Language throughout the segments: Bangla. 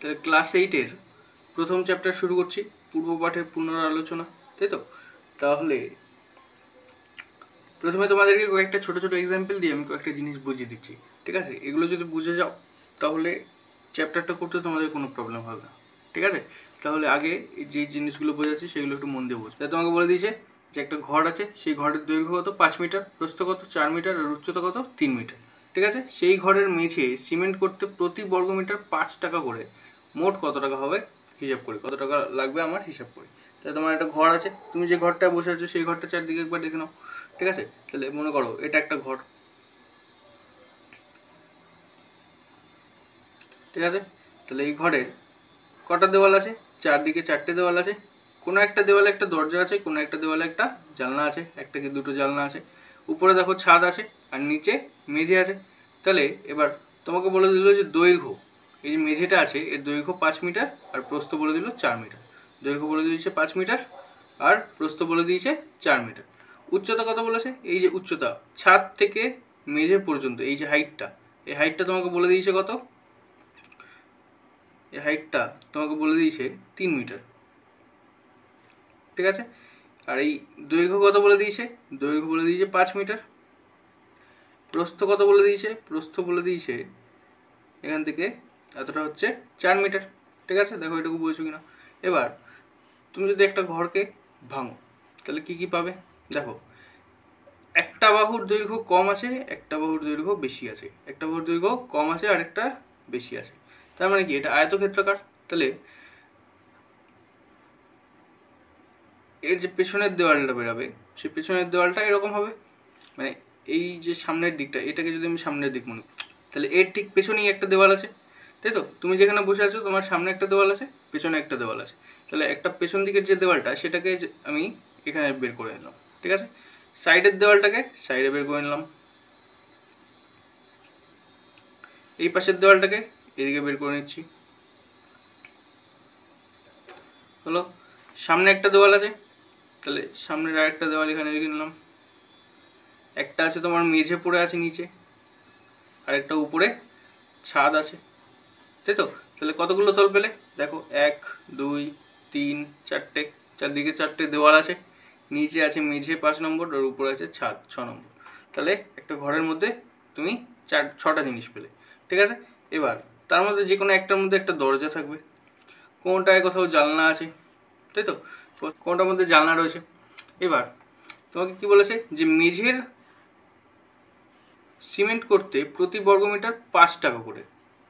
তাহলে ক্লাস 8-এর প্রথম চ্যাপ্টার শুরু করছি, পূর্ব পাঠের পুনরালোচনা, তাই তো? তাহলে প্রথমে তোমাদেরকে কয়েকটা ছোট ছোট এক্সাম্পল দিয়ে আমি কয়েকটা জিনিস বুঝিয়ে দিচ্ছি, ঠিক আছে? এগুলো যদি বুঝে যাও তাহলে চ্যাপ্টারটা করতে তোমাদের কোনো প্রবলেম হবে না, ঠিক আছে? তাহলে আগে যে জিনিসগুলো বোঝাচ্ছি সেগুলো একটু মন দিয়ে বোঝো। তাই তোমাকে বলে দিয়েছে যে একটা ঘর আছে, সেই ঘরের দৈর্ঘ্য কত 5 মিটার, প্রস্থ কত 4 মিটার আর উচ্চতা কত 3 মিটার, ঠিক আছে? সেই ঘরের মেঝে সিমেন্ট করতে প্রতি বর্গমিটার 5 টাকা করে, মোট কত টাকা হবে হিসাব করি, কত টাকা লাগবে আমার হিসাব করি। তাহলে তোমার একটা ঘর আছে, তুমি যে ঘরটায় বসে আছো সেই ঘরটা চারদিকে একবার দেখে নাও, ঠিক আছে? তাহলে মনে করো এটা একটা ঘর, ঠিক আছে? তাহলে এই ঘরের কটা দেওয়াল আছে? চারদিকে 4টে দেওয়াল আছে, কোনো একটা দেওয়ালে একটা দরজা আছে, কোনো একটা দেওয়ালে একটা জানলা আছে, একটা কি দুটো জানলা আছে, উপরে দেখো ছাদ আছে আর নিচে মেঝে আছে। তাহলে এবার তোমাকে বলে দিল যে দৈর্ঘ্য, এই যে মেঝেটা আছে এর দৈর্ঘ্য 5 মিটার আর প্রস্থ বলে দিল 4 মিটার। দৈর্ঘ্য বলে দিয়েছে 5 মিটার আর প্রস্থ বলে দিয়েছে 4 মিটার। উচ্চতা কত বলেছে? এই যে উচ্চতা ছাদ থেকে মেঝে পর্যন্ত, এই যে হাইটটা, এই হাইটটা তোমাকে বলে দিয়েছে কত? এই হাইটটা তোমাকে বলে দিয়েছে 3 মিটার, ঠিক আছে? আর এই দৈর্ঘ্য কত বলে দিয়েছে? দৈর্ঘ্য বলে দিয়েছে 5 মিটার। প্রস্থ কত বলে দিয়েছে? প্রস্থ বলে দিয়েছে এখান থেকে এতটা হচ্ছে 4 মিটার, ঠিক আছে? দেখো এটুকু বুঝছো কিনা। এবার তুমি যদি একটা ঘরকে ভাঙো তাহলে কি কি পাবে দেখো। একটা বাহুর দৈর্ঘ্য কম আছে, একটা বাহুর দৈর্ঘ্য বেশি আছে, একটা বাহুর দৈর্ঘ্য কম আছে আর একটা বেশি আছে। তার মানে কি এটা আয়তক্ষেত্রাকার। তাহলে এর যে পেছনের দেওয়ালটা বেরোবে সেই পেছনের দেওয়ালটা এরকম হবে, মানে এই যে সামনের দিকটা, এটাকে যদি আমি সামনের দিক মনে করি তাহলে এর ঠিক পেছনেই একটা দেওয়াল আছে, তাই তো? তুমি যেখানে বসে আছো তোমার সামনে একটা দেওয়াল আছে, পেছনে একটা দেওয়াল আছে। তাহলে একটা পেছন দিকের যে দেওয়ালটা সেটাকে আমি এখানে বের করে নিলাম, ঠিক আছে? সাইডের দেওয়ালটাকে সাইডে বের করে নিলাম, এই পাশের দেওয়ালটাকে এদিকে বের করে নিচ্ছি, হলো। সামনে একটা দেওয়াল আছে, তাহলে সামনের আর একটা দেওয়াল এখানে রেখে নিলাম। একটা আছে তোমার মেঝে পড়ে আছে নিচে, আর একটা উপরে ছাদ আছে, তাই তো? তাহলে কতগুলো তল পেলে দেখো, 1 2 3 4টে, চারদিকে 4টে দেওয়াল আছে, নিচে আছে মেঝে 5 নম্বর আর উপরে আছে ছাদ 6 নম্বর। তাহলে একটা ঘরের মধ্যে তুমি 6টা জিনিস পেলে, ঠিক আছে? এবার তার মধ্যে যে কোনো একটার মধ্যে একটা দরজা থাকবে, কোনটায় কোথাও জানলা আছে, তাই তো? কোনটার মধ্যে জানলা রয়েছে। এবার তোমাকে কি বলেছে যে মেঝের সিমেন্ট করতে প্রতি বর্গমিটার 5 টাকা করে,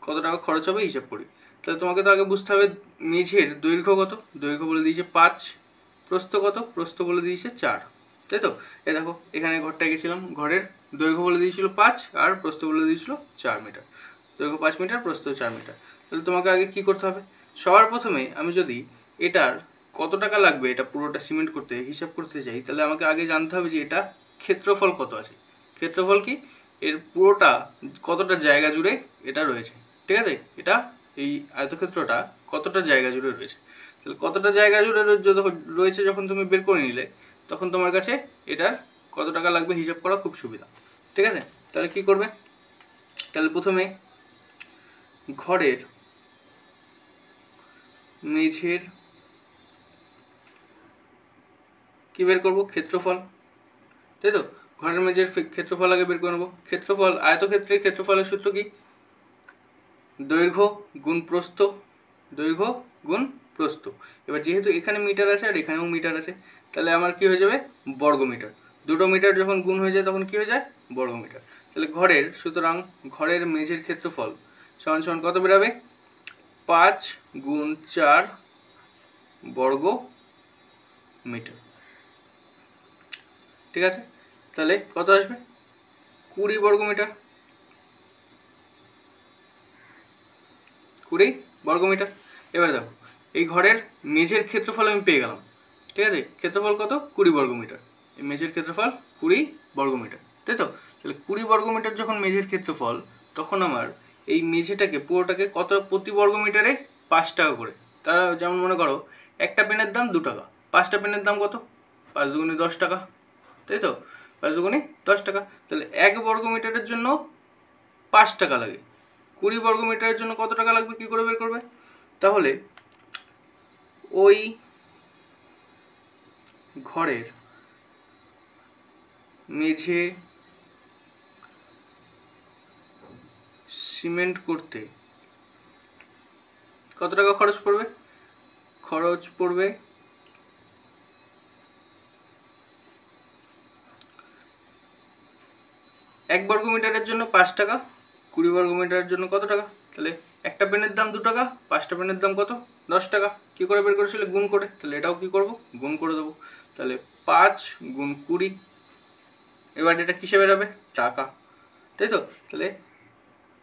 কত টাকা খরচ হবে হিসাব করি। তাহলে তোমাকে তো আগে বুঝতে হবে মেঝের দৈর্ঘ্য কত, দৈর্ঘ্য বলে দিয়েছে 5, প্রস্থ কত, প্রস্থ বলে দিয়েছে 4, তাই তো? এই দেখো এখানে ঘরটায় গেছিলাম, ঘরের দৈর্ঘ্য বলে দিয়েছিল 5 আর প্রস্থ বলে দিয়েছিল 4 মিটার, দৈর্ঘ্য 5 মিটার প্রস্থ 4 মিটার। তাহলে তোমাকে আগে কি করতে হবে, সবার প্রথমে আমি যদি এটার কত টাকা লাগবে এটা পুরোটা সিমেন্ট করতে হিসাব করতে চাই, তাহলে আমাকে আগে জানতে হবে যে এটা ক্ষেত্রফল কত আছে। ক্ষেত্রফল কি? এর পুরোটা কতটা জায়গা জুড়ে এটা রয়েছে, ঠিক আছে? এটা এই আয়তক্ষেত্রটা কতটা জায়গা জুড়ে রয়েছে। তাহলে কতটা জায়গা জুড়ে রয়েছে যখন তুমি বের করে নিলে, তখন তোমার কাছে এটার কত টাকা লাগবে হিসাব করা খুব সুবিধা, ঠিক আছে? তাহলে কি করবে, তাহলে প্রথমে ঘরের মেঝের কি বের করব, ক্ষেত্রফল, তাই তো? ঘরের মেঝের ক্ষেত্রফল আগে বের করে নেবো। ক্ষেত্রফল, আয়তক্ষেত্রের ক্ষেত্রফলের সূত্র কি? দৈর্ঘ্য গুণ প্রস্থ, দৈর্ঘ্য গুণ প্রস্থ। এবার যেহেতু এখানে মিটার আছে আর এখানেও মিটার আছে, তাহলে আমার কি হয়ে যাবে বর্গমিটার। দুটো মিটার যখন গুণ হয়ে যায় তখন কি হয়ে যায় বর্গমিটার। তাহলে ঘরের, সুতরাং ঘরের মেঝের ক্ষেত্রফল সমান সমান কত বেরাবে 5 গুণ 4 বর্গ মিটার, ঠিক আছে? তাহলে কত আসবে 20 বর্গমিটার, 20 বর্গমিটার। এবার দেখো এই ঘরের মেঝের ক্ষেত্রফল আমি পেয়ে গেলাম, ঠিক আছে? ক্ষেত্রফল কত 20 বর্গমিটার, এই মেঝের ক্ষেত্রফল 20 বর্গমিটার, তাই তো? তাহলে 20 বর্গমিটার যখন মেঝের ক্ষেত্রফল, তখন আমার এই মেঝেটাকে পুরোটাকে কত প্রতি বর্গমিটারে 5 টাকা করে। তারা যেমন মনে করো একটা পেনের দাম 2 টাকা, 5টা পেনের দাম কত 5 দুগুণে 10 টাকা, তাই তো? 5 দুগুণে 10 টাকা। তাহলে 1 বর্গমিটারের জন্য 5 টাকা লাগে, 20 বর্গমিটারের জন্য কত টাকা লাগবে কি করে বের করবে? তাহলে ওই ঘরের মেঝে সিমেন্ট করতে কত টাকা খরচ পড়বে? খরচ পড়বে 1 বর্গ মিটারের জন্য 5 টাকা, 20 বর্গ মিটারের জন্য কত টাকা? তাহলে একটা পেনের দাম 2 টাকা, 5টা পেনের দাম কত? 10 টাকা। কি করে বের করেছিলে? গুণ করে। তাহলে এটাও কি করব? গুণ করে দেবো। তাহলে 5 গুণ 20, এবার এটা কিসে বেরাবে? টাকা, তাই তো? তাহলে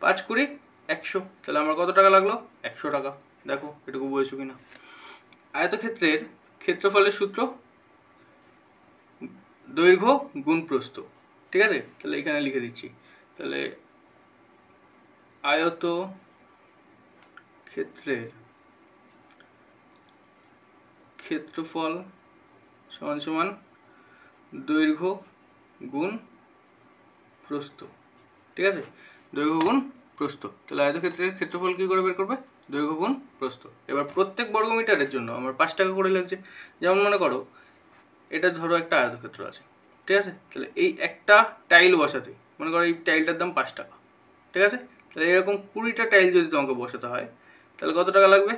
5 20 100, তাহলে আমার কত টাকা লাগলো? 100 টাকা। দেখো এটুকু বুঝেছো কিনা। আয়তক্ষেত্রের ক্ষেত্রফলের সূত্র দৈর্ঘ্য গুণ প্রস্থ, ঠিক আছে? তাহলে এখানে লিখে দিচ্ছি। তাহলে আয়ত ক্ষেত্রের ক্ষেত্রফল সমান সমান দৈর্ঘ্য গুণ প্রস্থ, ঠিক আছে? দৈর্ঘ্য গুণ প্রস্থ। তাহলে আয়তক্ষেত্রের ক্ষেত্রফল কি করে বের করবে? দৈর্ঘ্য গুণ প্রস্থ। এবার প্রত্যেক বর্গ মিটারের জন্য আমার 5 টাকা করে লাগছে। যেমন মনে করো এটা ধরো একটা আয়তক্ষেত্র আছে, ঠিক আছে? তাহলে এই একটা টাইল বসাতে মনে করো এই টাইলটার দাম 5 টাকা, ঠিক আছে? তাহলে এরকম 20টা টাইল যদি তোমাকে বসাতে হয় তাহলে কত টাকা লাগবে?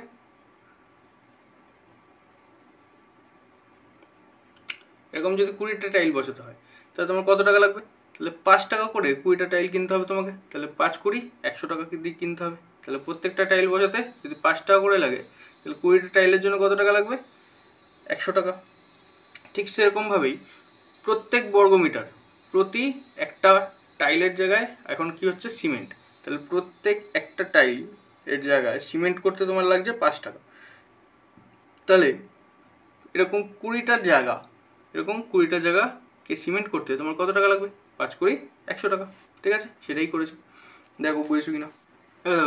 এরকম যদি 20টা টাইল বসাতে হয় তাহলে তোমার কত টাকা লাগবে? তাহলে 5 টাকা করে 20টা টাইল কিনতে হবে তোমাকে। তাহলে 5 20 100 টাকা দিয়ে কিনতে হবে। তাহলে প্রত্যেকটা টাইল বসাতে যদি 5 টাকা করে লাগে তাহলে 20টা টাইলের জন্য কত টাকা লাগবে? 100 টাকা। ঠিক সেরকমভাবেই প্রত্যেক বর্গমিটার প্রতি একটা টাইলের জায়গায় এখন কি হচ্ছে? সিমেন্ট। তাহলে প্রত্যেক একটা টাইল এর জায়গায় সিমেন্ট করতে তোমার লাগছে 5 টাকা। তাহলে এরকম 20টা জায়গাকে সিমেন্ট করতে তোমার কত টাকা লাগবে? 5 20 100 টাকা, ঠিক আছে? সেটাই করেছে। দেখো বুঝেছো কিনা।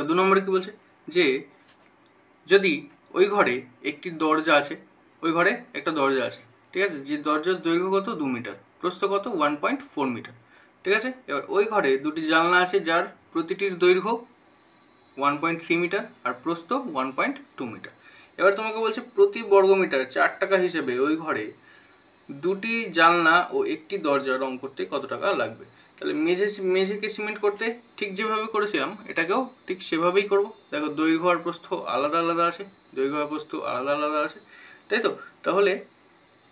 2 নম্বরে কি বলছে? যে যদি ওই ঘরে একটি দরজা আছে, ওই ঘরে একটা দরজা আছে, ঠিক আছে? যে দরজার দৈর্ঘ্য কত? 2 মিটার, প্রস্থ কত? 1.4 মিটার, ঠিক আছে? এবার ওই ঘরে দুটি জানলা আছে যার প্রতিটির দৈর্ঘ্য 1.3 মিটার আর প্রস্থ 1.2 মিটার। এবার তোমাকে বলছে প্রতি বর্গ মিটার 4 টাকা হিসেবে ওই ঘরে দুটি জানলা ও একটি দরজা রং করতে কত টাকা লাগবে? তাহলে মেঝেকে সিমেন্ট করতে ঠিক যেভাবে করেছিলাম এটাকেও ঠিক সেভাবেই করব। দেখো দৈর্ঘ্য আর প্রস্থ আলাদা আলাদা আছে, দৈর্ঘ্য আর প্রস্থ আলাদা আলাদা আছে, তাই তো? তাহলে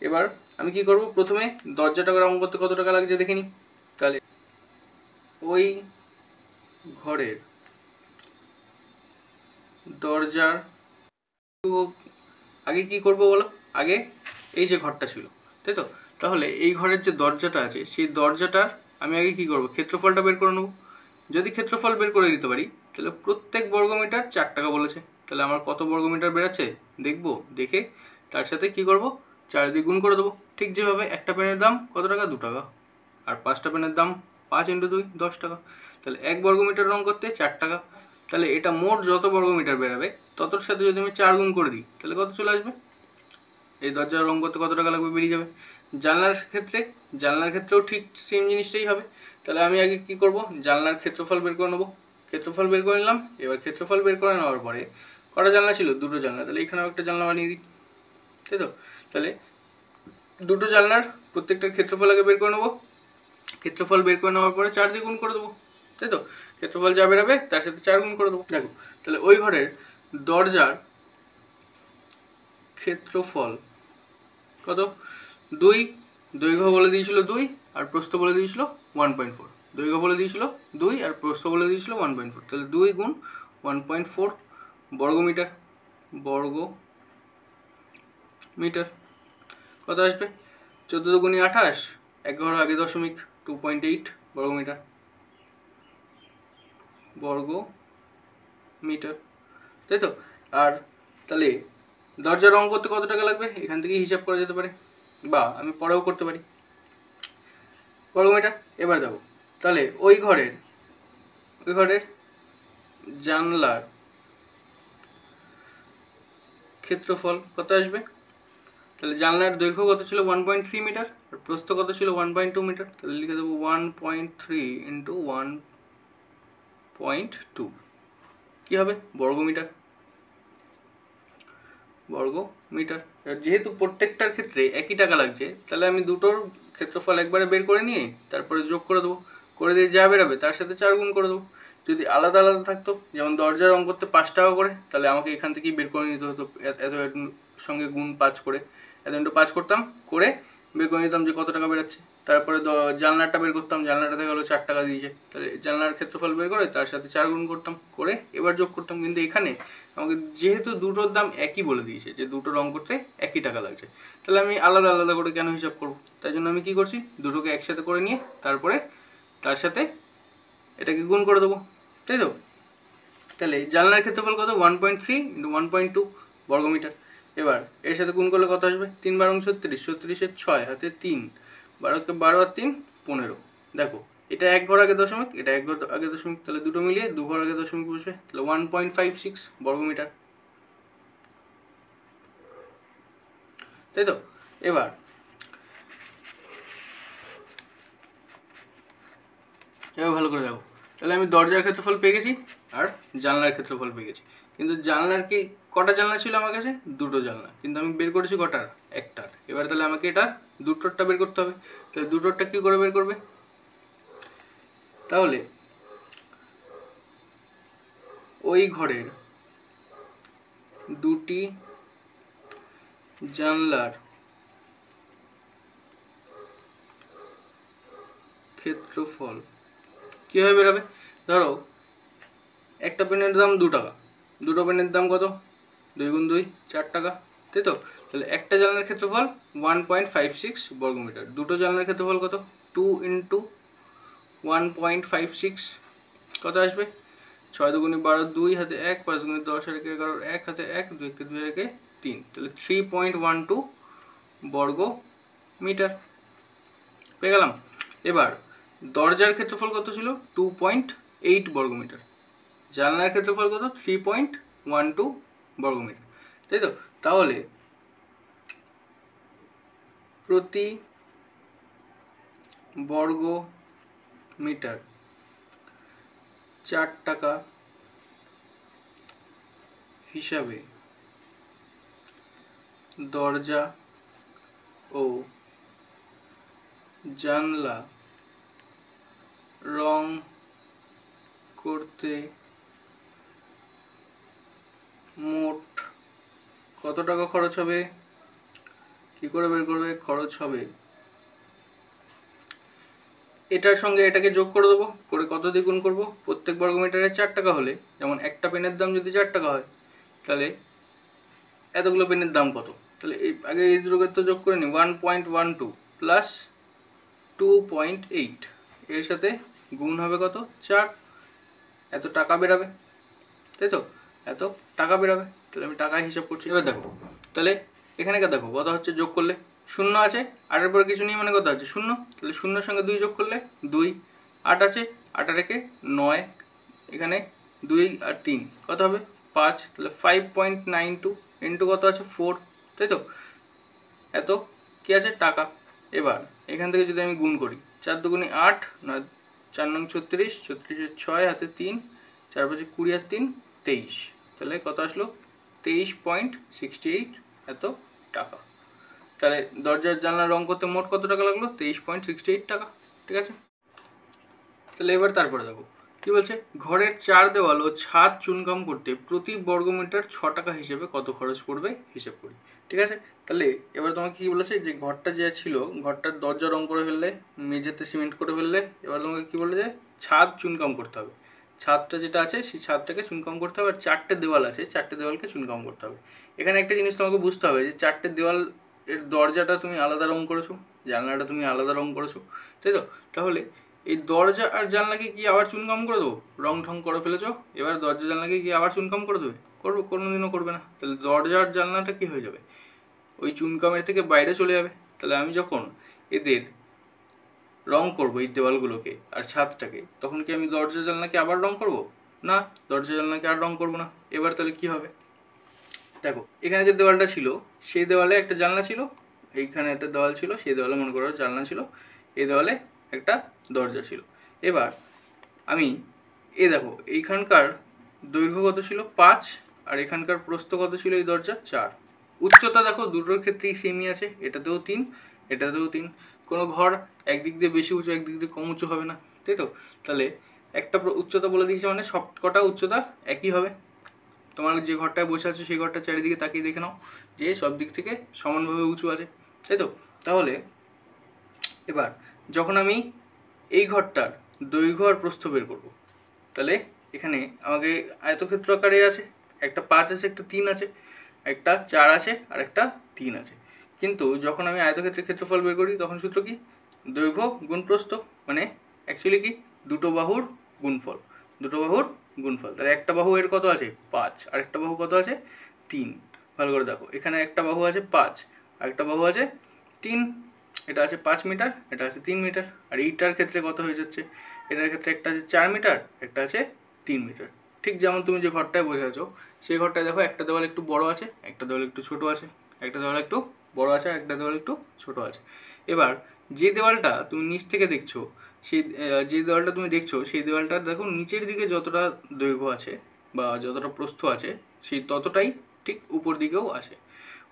এবার আমি কি করব? প্রথমে দরজাটাকে রং করতে কত টাকা লাগছে দেখে নিই। তাহলে ওই ঘরের দরজার আগে কি করব বলো? আগে এই যে ঘরটা ছিল, তাই তো? তাহলে এই ঘরের যে দরজাটা আছে সেই দরজাটার আমি আগে কি করব? ক্ষেত্রফলটা বের করে নেব। যদি ক্ষেত্রফল বের করে নিতে পারি তাহলে প্রত্যেক বর্গমিটার 4 টাকা বলেছে। তাহলে আমার কত বর্গমিটার বেরাচ্ছে দেখব, দেখে তার সাথে কি করব? 4 দিয়ে গুণ করে দেবো। ঠিক যেভাবে একটা পেনের দাম কত টাকা? 2 টাকা, আর 5টা পেনের দাম 5 × 2 10 টাকা। তাহলে 1 বর্গমিটার রং করতে 4 টাকা। তাহলে এটা মোট যত বর্গমিটার বেরাবে ততর সাথে যদি আমি 4 গুণ করে দিই তাহলে কত চলে আসবে? এই দরজার রং করতে কত টাকা লাগবে বেরিয়ে যাবে। জানলার ক্ষেত্রেও ঠিক সেম জিনিসটাই হবে। তাহলে আমি আগে কি করব? জানলার ক্ষেত্রফল বের করে নেবো। ক্ষেত্রফল বের করে নিলাম। এবার ক্ষেত্রফল বের করে নেওয়ার পরে কটা জানলা ছিল? 2টো জানলা। তাহলে এখানেও একটা জানলা বানিয়ে দিই, তাই তো? তাহলে 2টো জানলার প্রত্যেকটার ক্ষেত্রফল আগে বের করে নেবো। ক্ষেত্রফল বের করে নেওয়ার পরে 4 দিয়ে গুণ করে দেবো, তাই তো? ক্ষেত্রফল যা বেরাবে তার সাথে 4 গুণ করে দেবো। দেখো তাহলে ওই ঘরের দরজার ক্ষেত্রফল কত? 2, দৈর্ঘ্য বলে দিয়েছিল 2 আর প্রস্থ বলে দিয়েছিল 1.4। দৈর্ঘ্য বলে দিয়েছিল 2 আর প্রস্থ বলে দিয়েছিল 1.4। তাহলে 2 গুণ 1.4 বর্গমিটার, বর্গ মিটার কত আসবে? 14 × 28, 11 আগে দশমিক, 2.8 বর্গমিটার, বর্গ মিটার, তাই তো? আর তাহলে দরজা রং করতে কত টাকা লাগবে এখান থেকেই হিসাব করা যেতে পারে, বা আমি পরেও করতে পারি। বর্গমিটার। এবার দেখো তাহলে ওই ঘরের জানলার ক্ষেত্রফল কত আসবে? তাহলে জানলার দৈর্ঘ্য কত ছিল? 1.3 মিটার আর প্রস্থ কত ছিল? 1.2 মিটার। তাহলে লিখে দেবো 1.3 × 1.2 কি হবে? বর্গমিটার। বর্গ মিটার। যেহেতু প্রত্যেকটার ক্ষেত্রে একই টাকা লাগছে, তাহলে আমি দুটোর ক্ষেত্রফল একবারে বের করে নিয়ে তারপরে যোগ করে দেবো, করে দিয়ে যা বেরোবে তার সাথে 4 গুণ করে দেবো। যদি আলাদা আলাদা থাকতো, যেমন দরজার রং করতে 5 টাকা করে, তাহলে আমাকে এখান থেকেই বের করে নিতে হতো, এত সঙ্গে গুণ 5 করে, এত ইন্টু 5 করতাম, করে বের করে নিতাম যে কত টাকা বেরোচ্ছে। তারপরে জানলাটা বের করতাম, জানলাটা দেখা গেলো 4 টাকা দিয়েছে, তাহলে জানলার ক্ষেত্রফল বের করে তার সাথে 4 গুণ করতাম, করে এবার যোগ করতাম। কিন্তু এখানে আমাকে যেহেতু দুটোর দাম একই বলে দিয়েছে, যে দুটো রং করতে একই টাকা লাগছে, তাহলে আমি আলাদা আলাদা করে কেন হিসাব করবো? তাই জন্য আমি কি করছি, দুটোকে একসাথে করে নিয়ে তারপরে তার সাথে এটাকে গুণ করে দেবো, তাই তো? তাহলে জানলার ক্ষেত্রফল কত? 1.3 ইন্টু 1.2 বর্গমিটার। এবার এর সাথে গুণ করলে কত আসবে? 3 বারং 36, 36-এর 6 হাতে 3, 12-কে 12 আর 3 15। দেখো এটা এক ঘর আগে দশমিক, এটা এক ঘর আগে দশমিক, তাহলে দুটো মিলিয়ে দু ঘর আগে দশমিক বসবে, তাহলে 1.56 বর্গমিটার, তাই তো? এবার ভালো করে দেখো, তাহলে আমি দরজার ক্ষেত্রফল পেয়ে গেছি আর জানলার ক্ষেত্রফল পেয়ে গেছি। কিন্তু জানলার কি কটা জানলা ছিল আমার কাছে? দুটো জানলা, কিন্তু আমি বের করেছি কটার? একটার। এবার তাহলে আমাকে এটা দুটোরটা বের করতে হবে। তাহলে দুটোরটা কি করে বের করবে? তাহলে ওই ঘরের দুটি জানলার ক্ষেত্রফল কিভাবে বেরোবে? ধরো একটা পেনের দাম 2 টাকা, দুটো পেনের দাম কত? 2 গুণ 2 4 টাকা, তাই তো? তাহলে একটা জানলার ক্ষেত্রফল 1.56 বর্গমিটার, দুটো জানলার ক্ষেত্রফল কত? 2 ইন্টু 1.56 কত আসবে? 6 দুগুণে 12, 2 হাতে 1, 5 গুণে 10 আর 11, 1 হাতে 1, 2 কে 2 রেখে 3, তাহলে 3.12 বর্গ মিটার পেয়ে গেলাম। এবার দরজার ক্ষেত্রফল কত ছিল? 2.8 বর্গমিটার, জানলার ক্ষেত্রফল কত? 3.12 বর্গমিটার, তাই তো? তাহলে প্রতি বর্গ মিটার 4 টাকা হিসাবে দরজা ও জানলা রং করতে মোট কত টাকা খরচ হবে? কি করে বের করবে? খরচ হবে, এটার সঙ্গে এটাকে যোগ করে দেবো, করে কত দিয়ে গুণ করবো? প্রত্যেক বর্গমিটারে 4 টাকা হলে, যেমন একটা পেনের দাম যদি 4 টাকা হয়, তাহলে এতগুলো পেনের দাম কত? তাহলে আগে এই দুটোকে তো যোগ করে নি, 1.12 প্লাস 2.8, এর সাথে গুণ হবে কত? 4, এত টাকা বেরাবে, তাই তো? এত টাকা বেরাবে। তাহলে আমি টাকায় হিসাব করছি। এবার দেখো, তাহলে এখানে দেখো কত হচ্ছে, যোগ করলে 0 আছে, 8-এর পরে কিছু নেই, মানে কত আছে? 0, তাহলে 0-এর সঙ্গে 2 যোগ করলে 2, 8 আছে, 8 রেখে 9, এখানে 2 আর 3 কত হবে? 5, তাহলে 5.92 ইন্টু কত আছে? 4, তাই তো? এত কি আছে? টাকা। এবার এখান থেকে যদি আমি গুণ করি, 4 দুগুণে 8, 4 নং 36, 36-এর 6 হাতে 3, 4 5 20 আর 3 23, তাহলে কত আসলো? 23.68 এত টাকা। তাহলে দরজার জানলা রং করতে মোট কত টাকা লাগলো? 23.68 টাকা, ঠিক আছে? তাহলে এবার তারপরে দেখো কি বলছে, ঘরের 4 দেওয়াল ও ছাদ চুনকাম করতে প্রতি বর্গমিটার 6 টাকা হিসেবে কত খরচ পড়বে হিসেব করি, ঠিক আছে? তাহলে এবার তোমাকে কি বলেছে, যে ঘরটা যে ছিল, ঘরটার দরজা রং করে ফেললে, মেঝেতে সিমেন্ট করে ফেললে, এবার তোমাকে কি বলে, যে ছাদ চুনকাম করতে হবে। ছাদটা যেটা আছে সেই ছাদটাকে চুনকাম করতে হবে, আর 4টে দেওয়াল আছে, 4টে দেওয়ালকে চুনকাম করতে হবে। এখানে একটা জিনিস তোমাকে বুঝতে হবে, যে 4টে দেওয়াল এর দরজাটা তুমি আলাদা রং করেছো, জানলাটা তুমি আলাদা রং করেছো, তাই তো? তাহলে এই দরজা আর জানলাকে কি আবার চুনকাম করে দেবো? রং ঠং করে ফেলেছো, এবার দরজা জানলাকে কি আবার চুনকাম করে দেবে? করবো? কোনোদিনও করবে না। তাহলে দরজা আর জানলাটা কি হয়ে যাবে? ওই চুনকামের থেকে বাইরে চলে যাবে। তাহলে আমি যখন এদের রং করবো, এই দেওয়ালগুলোকে আর ছাদটাকে, তখন কি আমি দরজা জানলাকে আবার রং করব? না, দরজা জানলাকে আর রং করবো না। এবার তাহলে কি হবে? দেখো এখানে যে দেওয়ালটা ছিল, সেই দেওয়ালে একটা জানলা ছিল, এইখানে একটা দেওয়াল ছিল, সেই দেওয়ালে মনে করো জানলা ছিল, এই দেওয়ালে একটা দরজা ছিল। এবার আমি দেখো এইখানকার দৈর্ঘ্য কত ছিল? 5, আর এখানকার প্রস্থ কত ছিল এই দরজার? 4। উচ্চতা দেখো দুটোর ক্ষেত্রেই সেমই আছে, এটাতেও 3 এটাতেও 3। কোনো ঘর একদিক দিয়ে বেশি উঁচু একদিক দিয়ে কম উঁচু হবে না, তাই তো? তাহলে একটা উচ্চতা বলে দিয়েছে মানে সব কটা উচ্চতা একই হবে। তোমার যে ঘরটায় বসে আছো সেই ঘরটা চারিদিকে তাকিয়ে দেখে নাও যে সব দিক থেকে সমানভাবে উঁচু আছে, তাই তো? তাহলে এবার যখন আমি এই ঘরটার দৈর্ঘ্য আর প্রস্থ বের করব, তাহলে এখানে আমাকে আয়তক্ষেত্র আকারে আছে, একটা 5 আছে, একটা 3 আছে, একটা 4 আছে আর একটা 3 আছে। কিন্তু যখন আমি আয়তক্ষেত্রের ক্ষেত্রফল বের করি তখন সূত্র কি? দৈর্ঘ্য গুণ প্রস্থ, মানে অ্যাকচুয়ালি কি দুটো বাহুর গুণফল, দুটো বাহুর গুণফল। তাহলে একটা বাহু এর কত আছে? 5, আর একটা বাহু কত আছে? 3। ভালো করে দেখো, এখানে একটা বাহু আছে 5 আর একটা বাহু আছে 3। এটা আছে 5 মিটার, এটা আছে 3 মিটার। আর এইটার ক্ষেত্রে কত হয়ে যাচ্ছে? এটার ক্ষেত্রে একটা আছে 4 মিটার, একটা আছে 3 মিটার। ঠিক যেমন তুমি যে ঘরটায় বসে আছো সেই ঘরটায় দেখো একটা দেওয়াল একটু বড় আছে, একটা দেওয়াল একটু ছোট আছে, একটা দেওয়াল একটু বড় আছে আর একটা দেওয়াল একটু ছোট আছে। এবার যে দেওয়ালটা তুমি নিচ থেকে দেখছো সেই যে দেওয়ালটা তুমি দেখছো সেই দেওয়ালটার দেখো নিচের দিকে যতটা দৈর্ঘ্য আছে বা যতটা প্রস্থ আছে সেই ততটাই ঠিক উপর দিকেও আছে,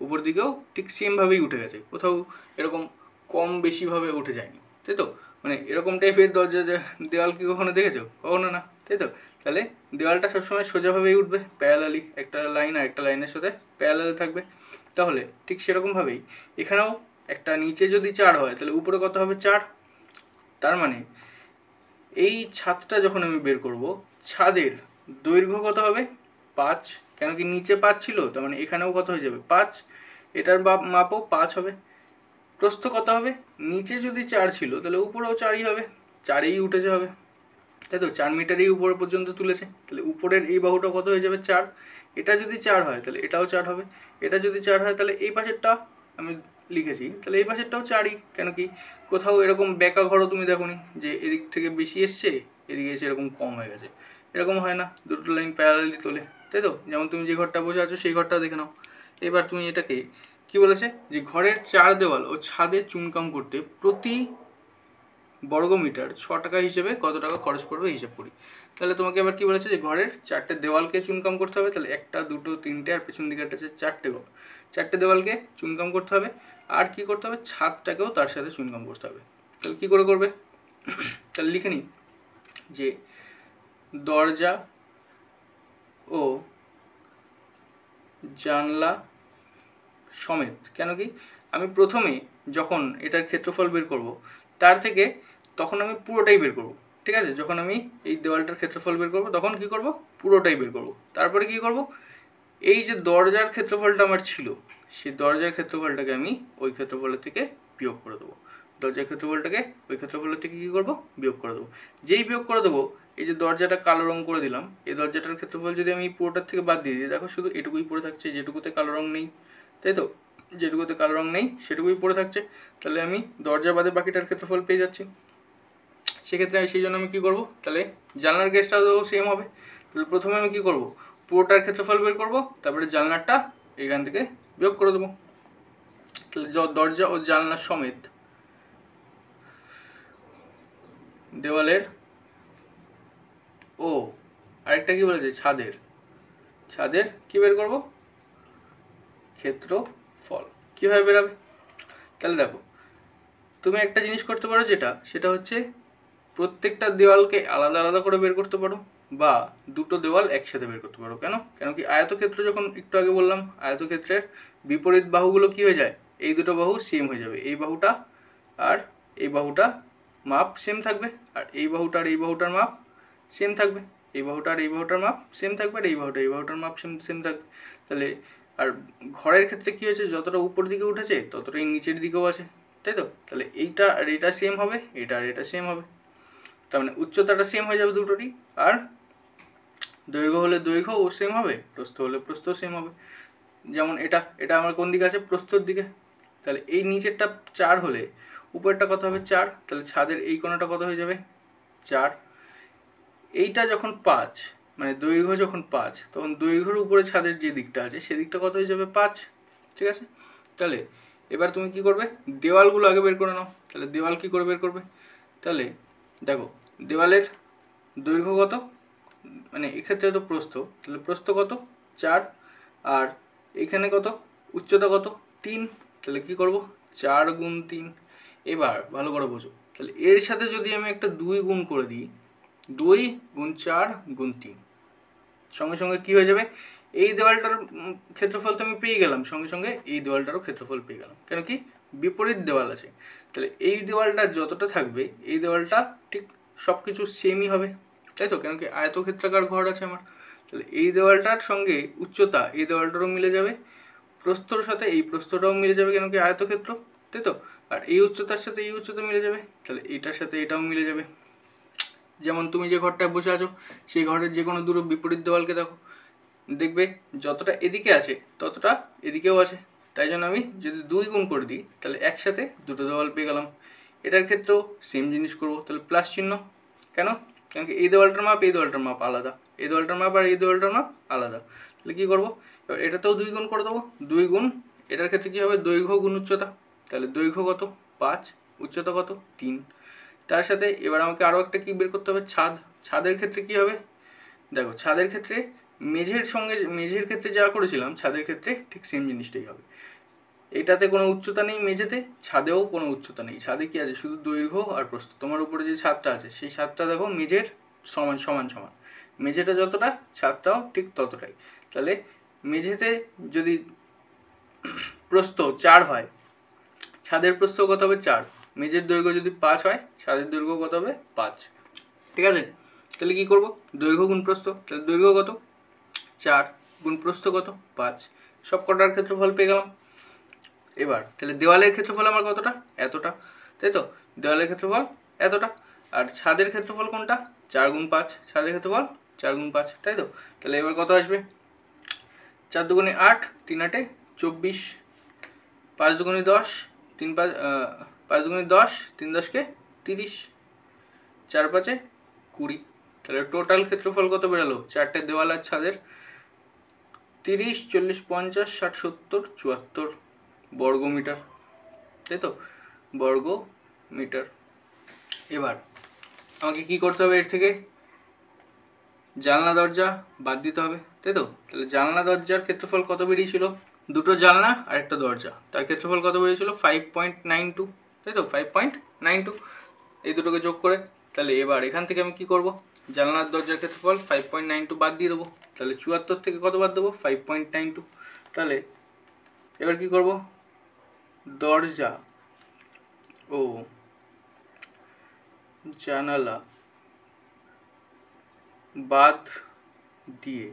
উপর দিকেও ঠিক সেমভাবেই উঠে গেছে, কোথাও এরকম কম বেশিভাবে উঠে যায়নি, তাই তো? মানে এরকম টাইপের দরজা দেওয়াল কি কখনো দেখেছো? কখনো না, তাই তো? তাহলে দেওয়ালটা সবসময় সোজাভাবেই উঠবে, প্যারালালি, একটা লাইন আর একটা লাইনের সাথে প্যারালাল থাকবে। তাহলে ঠিক সেরকমভাবেই এখানেও একটা নিচে যদি 4 হয় তাহলে উপরে কত হবে? 4। তার মানে এই ছাদটা যখন আমি বের করব ছাদের দৈর্ঘ্য কত হবে? 5। কেন কি নিচে 5 ছিল, তার মানে এখানেও কত হয়ে যাবে? 5। এটার মাপও 5 হবে। প্রস্থ কত হবে? নিচে যদি 4 ছিল তাহলে উপরেও 4ই হবে, 4এই উঠেছে হবে, তাই তো? 4 মিটারই উপর পর্যন্ত তুলেছে, তাহলে উপরের এই বাহুটা কত হয়ে যাবে? 4। এটা যদি 4 হয় তাহলে এটাও 4 হবে, এটা যদি 4 হয় তাহলে এই পাশেরটা আমি লিখেছি, তাহলে এই পাশেরটাও 4ই। কেন কি কোথাও এরকম বেঁকা ঘরও তুমি দেখোনি যে এদিক থেকে বেশি এসছে এদিকে এসে এরকম কম হয়ে গেছে, এরকম হয় না, দুটো লাইন প্যারালালি তোলে, তাই তো? যেমন তুমি যে ঘরটা বসে আছো সেই ঘরটা দেখে নাও। এবার তুমি এটাকে কি বলেছে যে ঘরের 4 দেওয়াল ও ছাদে চুনকাম করতে প্রতি বর্গ মিটার 6 টাকা হিসেবে কত টাকা খরচ পড়বে হিসাব করি। তাহলে তোমাকে এবার কি বলেছে যে ঘরের 4টে দেওয়ালকে চুনকাম করতে হবে, তাহলে 1 2 3টে আর পেছন দিকে একটা আছে 4টে ঘর, 4টে দেওয়ালকে চুনকাম করতে হবে। আর কি করতে হবে? ছাদটাকেও তার সাথে চুনকাম করতে হবে। তাহলে কি করে করবে? তাহলে লিখে নিই যে দরজা ও জানলা সমেত, কেন কি আমি প্রথমে যখন এটার ক্ষেত্রফল বের করব তার থেকে তখন আমি পুরোটাই বের করব, ঠিক আছে? যখন আমি এই দেওয়ালটার ক্ষেত্রফল বের করব তখন কি করব? পুরোটাই বের করব। তারপরে কি করব? এই যে দরজার ক্ষেত্রফলটা আমার ছিল সেই দরজার ক্ষেত্রফলটাকে আমি ওই ক্ষেত্রফলের থেকে বিয়োগ করে দেবো, দরজার ক্ষেত্রফলটাকে ওই ক্ষেত্রফলের থেকে কী করবো? বিয়োগ করে দেবো। যেই বিয়োগ করে দেবো, এই যে দরজাটা কালো রঙ করে দিলাম, এই দরজাটার ক্ষেত্রফল যদি আমি পুরোটার থেকে বাদ দিয়ে দিই, দেখো শুধু এটুকুই পড়ে থাকছে, যেটুকুতে কালো রঙ নেই, তাই তো? যেটুকুতে কালো রঙ নেই সেটুকুই পড়ে থাকছে, তাহলে আমি দরজা বাদে বাকিটার ক্ষেত্রফল পেয়ে যাচ্ছি। সেক্ষেত্রে সেই জন্য আমি কী করবো? তাহলে জানলার গেজটাও সেম হবে। তাহলে প্রথমে আমি কী করবো? পুরোটার ক্ষেত্রফল বের করবো, তারপরে জানলাটা এখান থেকে বিয়োগ করে দেবো। তাহলে দরজা ও জানলা সমেত দেওয়ালের ও আরেকটা কি বলেছে? ছাদের, ছাদের কি বের করব? ক্ষেত্রফল। কিভাবে বেরাবে? তাহলে দেখো তুমি একটা জিনিস করতে পারো, সেটা হচ্ছে প্রত্যেকটা দেওয়ালকে আলাদা আলাদা করে বের করতে পারো, বা দুটো দেওয়াল একসাথে বের করতে পারো। কেন কি আয়তক্ষেত্র, যখন একটু আগে বললাম আয়তক্ষেত্রের বিপরীত বাহুগুলো কি হয়ে যায়? এই দুটো বাহু সেম হয়ে যাবে, এই বাহুটা আর এই বাহুটা মাপ সেম থাকবে, আর এই বাহুটা আর এই বাহুটার মাপ সেম থাকবে, এই বাহুটা আর এই বাহুটার মাপ সেম থাকবে, আর এই বাহুটার মাপ সেম থাকবে। তাহলে আর ঘরের ক্ষেত্রে কি হয়েছে? যতটা উপর দিকে উঠেছে ততটাই নিচের দিকেও আছে, তাই তো? তাহলে এইটা আর এটা সেম হবে, এটা আর এটা সেম হবে, তার মানে উচ্চতাটা সেম হয়ে যাবে দুটোরই, আর দৈর্ঘ্য হলে দৈর্ঘ্য ও সেম হবে, প্রস্থ হলে প্রস্থ সেম হবে। যেমন এটা আমার কোন দিকে আছে? প্রস্থর দিকে। তাহলে এই নিচেরটা 4 হলে উপরেরটা কত হবে? 4। তাহলে ছাদের এই কোণাটা কত হয়ে যাবে? 4। এইটা যখন 5, মানে দৈর্ঘ্য যখন 5, তখন দৈর্ঘ্যের উপরে ছাদের যে দিকটা আছে সেদিকটা কত হয়ে যাবে? 5। ঠিক আছে? তাহলে এবার তুমি কি করবে? দেওয়ালগুলো আগে বের করে নাও। তাহলে দেওয়াল কি করে বের করবে? তাহলে দেখো দেওয়ালের দৈর্ঘ্য কত, মানে এক্ষেত্রে তো প্রস্থ, তাহলে প্রস্থ কত? 4, আর এখানে কত? উচ্চতা কত 3, তাহলে কি করব 4 গুণ 3। এবার ভালো করে বোঝো, তাহলে এর সাথে যদি আমি একটা 2 গুণ করে দিই, 2 গুণ 4 গুণ 3, সঙ্গে সঙ্গে কি হয়ে যাবে, এই দেওয়ালটার ক্ষেত্রফল তো আমি পেয়ে গেলাম, সঙ্গে সঙ্গে এই দেওয়ালটারও ক্ষেত্রফল পেয়ে গেলাম। কেন কি বিপরীত দেওয়াল আছে, তাহলে এই দেওয়ালটা যতটা থাকবে এই দেওয়ালটা ঠিক সব কিছু সেমই হবে, তাই তো? কেন কি আয়তক্ষেত্রাকার ঘর আছে আমার, তাহলে এই দেওয়ালটার সঙ্গে উচ্চতা এই দেওয়ালটারও মিলে যাবে, প্রস্থর সাথে এই প্রস্থটাও মিলে যাবে, কেন কি আয়তক্ষেত্র, তাই তো? আর এই উচ্চতার সাথে এই উচ্চতা মিলে যাবে, তাহলে এটার সাথে এটাও মিলে যাবে। যেমন তুমি যে ঘরটায় বসে আছো সেই ঘরের যে কোনো দুটো বিপরীত দেওয়ালকে দেখো, দেখবে যতটা এদিকে আছে ততটা এদিকেও আছে। তাই জন্য আমি যদি 2 গুণ করে দিই তাহলে একসাথে দুটো দেওয়াল পেয়ে গেলাম। এটার ক্ষেত্রেও সেম জিনিস করবো, তাহলে প্লাস চিহ্ন। কেন? কারণ কি এই দেওয়ালটার মাপ এই দেওয়ালটার মাপ আলাদা, এই দেওয়ালটার মাপ আর এই দেওয়ালটার মাপ আলাদা, তাহলে কী করবো, এবার এটাতেও 2 গুণ করে দেবো। 2 গুণ, এটার ক্ষেত্রে কী হবে, দৈর্ঘ্য গুণ উচ্চতা, তাহলে দৈর্ঘ্য কত 5, উচ্চতা কত 3। তার সাথে এবার আমাকে আরও একটা কী বের করতে হবে, ছাদ। ছাদের ক্ষেত্রে কী হবে, দেখো ছাদের ক্ষেত্রে মেঝের ক্ষেত্রে যা করেছিলাম ছাদের ক্ষেত্রে ঠিক সেম জিনিসটাই হবে। এটাতে কোনো উচ্চতা নেই মেঝেতে, ছাদেও কোনো উচ্চতা নেই। ছাদে কি আছে, শুধু দৈর্ঘ্য আর প্রস্থ। তোমার উপরে যে ছাদটা আছে সেই ছাদটা দেখো মেঝের সমান সমান সমান, মেঝেটা যতটা ছাদটাও ঠিক ততটাই। তাহলে মেঝেতে যদি প্রস্থ 4 হয়, ছাদের প্রস্থ কত হবে 4, মেঝের দৈর্ঘ্য যদি 5 হয় ছাদের দৈর্ঘ্য কত হবে 5, ঠিক আছে? তাহলে কি করব, দৈর্ঘ্য গুণ প্রস্থ, তাহলে দৈর্ঘ্য কত 4 গুণ প্রস্থ কত 5, সব কটার ক্ষেত্রফল পেয়ে গেলাম। এবার তাহলে দেওয়ালের ক্ষেত্রফল আমার কতটা, এতটা, তাই তো? দেওয়ালের ক্ষেত্রফল এতটা, আর ছাদের ক্ষেত্রফল কোনটা, 4 গুণ 5, ছাদের ক্ষেত্রফল 4 গুণ 5, তাই তো? তাহলে এবার কত আসবে, 4 দুগুণে 8, 3 8 24, 5 দুগুণে 10, 5 দুগুণে 10, 3 10 কে 30, 4 5 20। তাহলে টোটাল ক্ষেত্রফল কত বেরোলো চারটে দেওয়াল আর ছাদের, 30 40 50 60 70 74 বর্গ মিটার, তাই তো? বর্গ মিটার। এবার আমাকে কি করতে হবে, এর থেকে জানলা দরজা বাদ দিতে হবে, তাই তো? তাহলে জানলা দরজার ক্ষেত্রফল কত বেরিয়েছিল, দুটো জানলা আর একটা দরজা, তার ক্ষেত্রফল কত বেরিয়েছিল 5.92, তাই তো? 5.92, এই দুটোকে যোগ করে। তাহলে এবার এখান থেকে আমি কি করব, জানলার দরজার ক্ষেত্রফল 5.92 বাদ দিয়ে দেবো, তাহলে 74 থেকে কত বাদ দেবো 5.92। তাহলে এবার কি করব, দরজা ও জানালা বাদ দিয়ে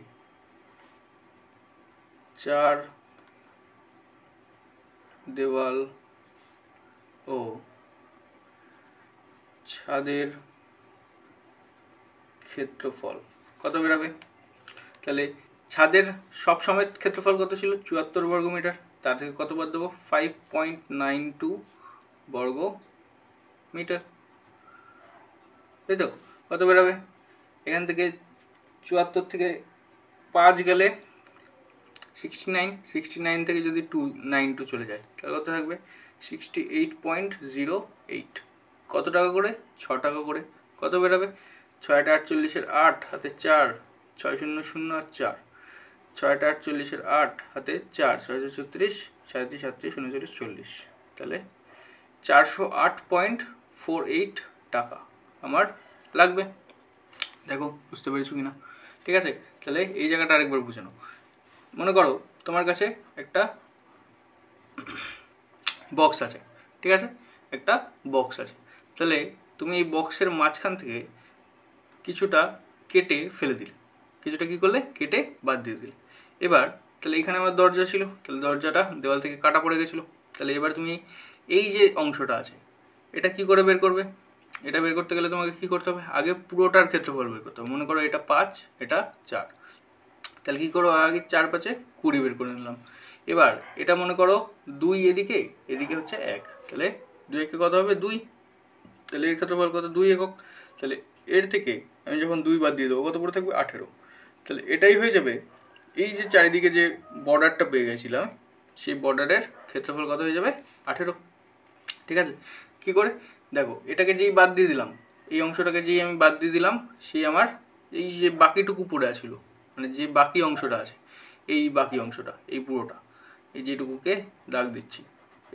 4 দেওয়াল ও ছাদের ক্ষেত্রফল কত বেরাবে। তাহলে ছাদের সব সময় ক্ষেত্রফল কত ছিল 74 বর্গ মিটার, তার থেকে কত বাদ দেবো 5.92 বর্গ মিটার, তাই তো? কত বেরাবে, এখান থেকে 74 থেকে 5 গেলে 69, 69 থেকে যদি 292 চলে যায় তাহলে কত থাকবে 68.08। কত টাকা করে 6 টাকা করে। কত বেরাবে, 6টা 48-এর 8 হাতে 4, 6 0 0 আর 4, 6টা 48-এর 8 হাতে 4, 6 36, 37 37 39 40, তাহলে 408.48 টাকা আমার লাগবে। দেখো বুঝতে পেরেছো কিনা, ঠিক আছে? তাহলে এই জায়গাটা আরেকবার বুঝে নাও। মনে করো তোমার কাছে একটা বক্স আছে, ঠিক আছে? একটা বক্স আছে, তাহলে তুমি এই বক্সের মাঝখান থেকে কিছুটা কেটে ফেলে দিলে, কিছুটা কী করলে কেটে বাদ দিয়ে দিলে। এবার তাহলে এখানে আমার দরজা ছিল, তাহলে দরজাটা দেওয়াল থেকে কাটা পড়ে গেছিলো। তাহলে এবার তুমি এই যে অংশটা আছে এটা কি করে বের করবে, এটা বের করতে গেলে তোমাকে কী করতে হবে, আগে পুরোটার ক্ষেত্রফল বের করতে হবে। মনে করো এটা 5 এটা 4, তাহলে কী করো, আগে 4 5 20 বের করে নিলাম। এবার এটা মনে করো 2 এদিকে, এদিকে হচ্ছে 1, তাহলে 2 একে কত হবে 2, তাহলে এর ক্ষেত্রফল কত 2 একক। তাহলে এর থেকে আমি যখন 2 বাদ দিয়ে দেবো কত পড়ে থাকবে 18। তাহলে এটাই হয়ে যাবে এই যে চারিদিকে যে বর্ডারটা পেয়ে গেছিলাম সেই বর্ডারের ক্ষেত্রফল কত হয়ে যাবে 18, ঠিক আছে? কী করে, দেখো এটাকে যেই বাদ দিয়ে দিলাম, এই অংশটাকে যেই আমি বাদ দিয়ে দিলাম, সেই আমার এই যে বাকিটুকু পড়ে আছিল, মানে যে বাকি অংশটা আছে এই বাকি অংশটা, এই পুরোটা, এই যেটুকুকে দাগ দিচ্ছি,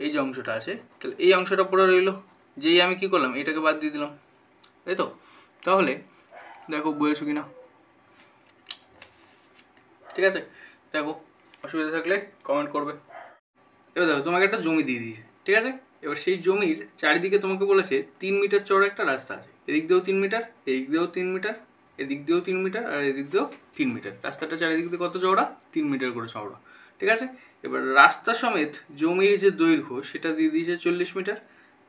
এই যে অংশটা আছে, তাহলে এই অংশটা পড়ে রইল, যেই আমি কি করলাম এটাকে বাদ দিয়ে দিলাম, তাই তো। তাহলে দেখো বুঝেছো কিনা, ঠিক আছে। দেখো অসুবিধা থাকলে কমেন্ট করবে। এবার দেখো তোমাকে একটা জমি দিয়ে দিয়েছে, ঠিক আছে। এবার সেই জমির চারিদিকে তোমাকে বলেছে 3 মিটার চওড়া একটা রাস্তা আছে, এদিক দিয়েও 3 মিটার, এদিক দিয়েও 3 মিটার, এদিক দিয়েও 3 মিটার, আর এদিক দিয়েও 3 মিটার। রাস্তাটা চারিদিক দিয়ে কত চওড়া? 3 মিটার করে চওড়া, ঠিক আছে। এবার রাস্তা সমেত জমির যে দৈর্ঘ্য সেটা দিয়ে দিয়েছে 40 মিটার,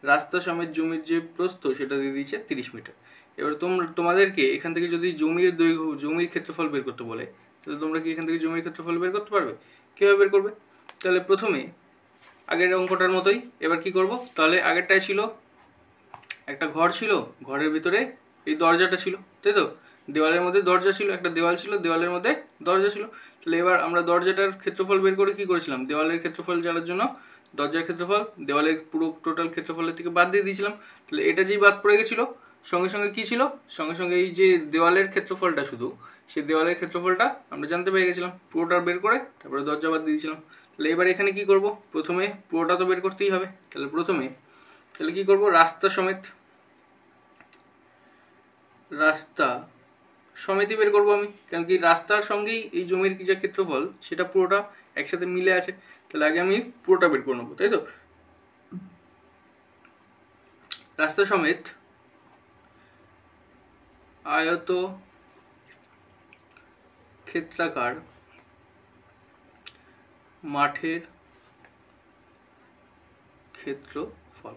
রাস্তা সমেত জমির যে প্রস্থ সেটা দিয়ে দিয়েছে 30 মিটার। এবার তোমাদেরকে এখান থেকে যদি জমির দৈর্ঘ্য, জমির ক্ষেত্রফল বের করতে বলে, তাহলে তোমরা কি এখান থেকে জমির ক্ষেত্রফল বের করতে পারবে? কীভাবে বের করবে? তাহলে প্রথমে আগের অঙ্কটার মতোই এবার কি করব, তাহলে আগেরটায় ছিল একটা ঘর ছিল, ঘরের ভিতরে এই দরজাটা ছিল, তাই তো। দেওয়ালের মধ্যে দরজা ছিল, একটা দেওয়াল ছিল, দেওয়ালের মধ্যে দরজা ছিল। তাহলে এবার আমরা দরজাটার ক্ষেত্রফল বের করে কি করেছিলাম, দেওয়ালের ক্ষেত্রফল জানার জন্য দরজার ক্ষেত্রফল দেওয়ালের পুরো টোটাল ক্ষেত্রফলের থেকে বাদ দিয়ে দিয়েছিলাম। তাহলে এটা যেই বাদ পড়ে গেছিলো, সঙ্গে সঙ্গে কী ছিল, সঙ্গে সঙ্গে এই যে দেওয়ালের ক্ষেত্রফলটা, শুধু সেই দেওয়ালের ক্ষেত্রফলটা আমরা জানতে পেরে গেছিলাম, পুরোটা বের করে তারপরে দরজা বাদ দিয়ে দিয়েছিলাম। তাহলে এবার এখানে কি করব, প্রথমে পুরোটা তো বের করতেই হবে। তাহলে কি করব, রাস্তা সমেতই বের করবো আমি, কারণ কি রাস্তার সঙ্গেই এই জমির যে ক্ষেত্রফল সেটা পুরোটা একসাথে মিলে আছে। তাহলে আগে আমি পুরোটা বের করে নেবো, তাই তো। রাস্তা সমেত আয়ত ক্ষেত্রাকার মাঠের ক্ষেত্রফল।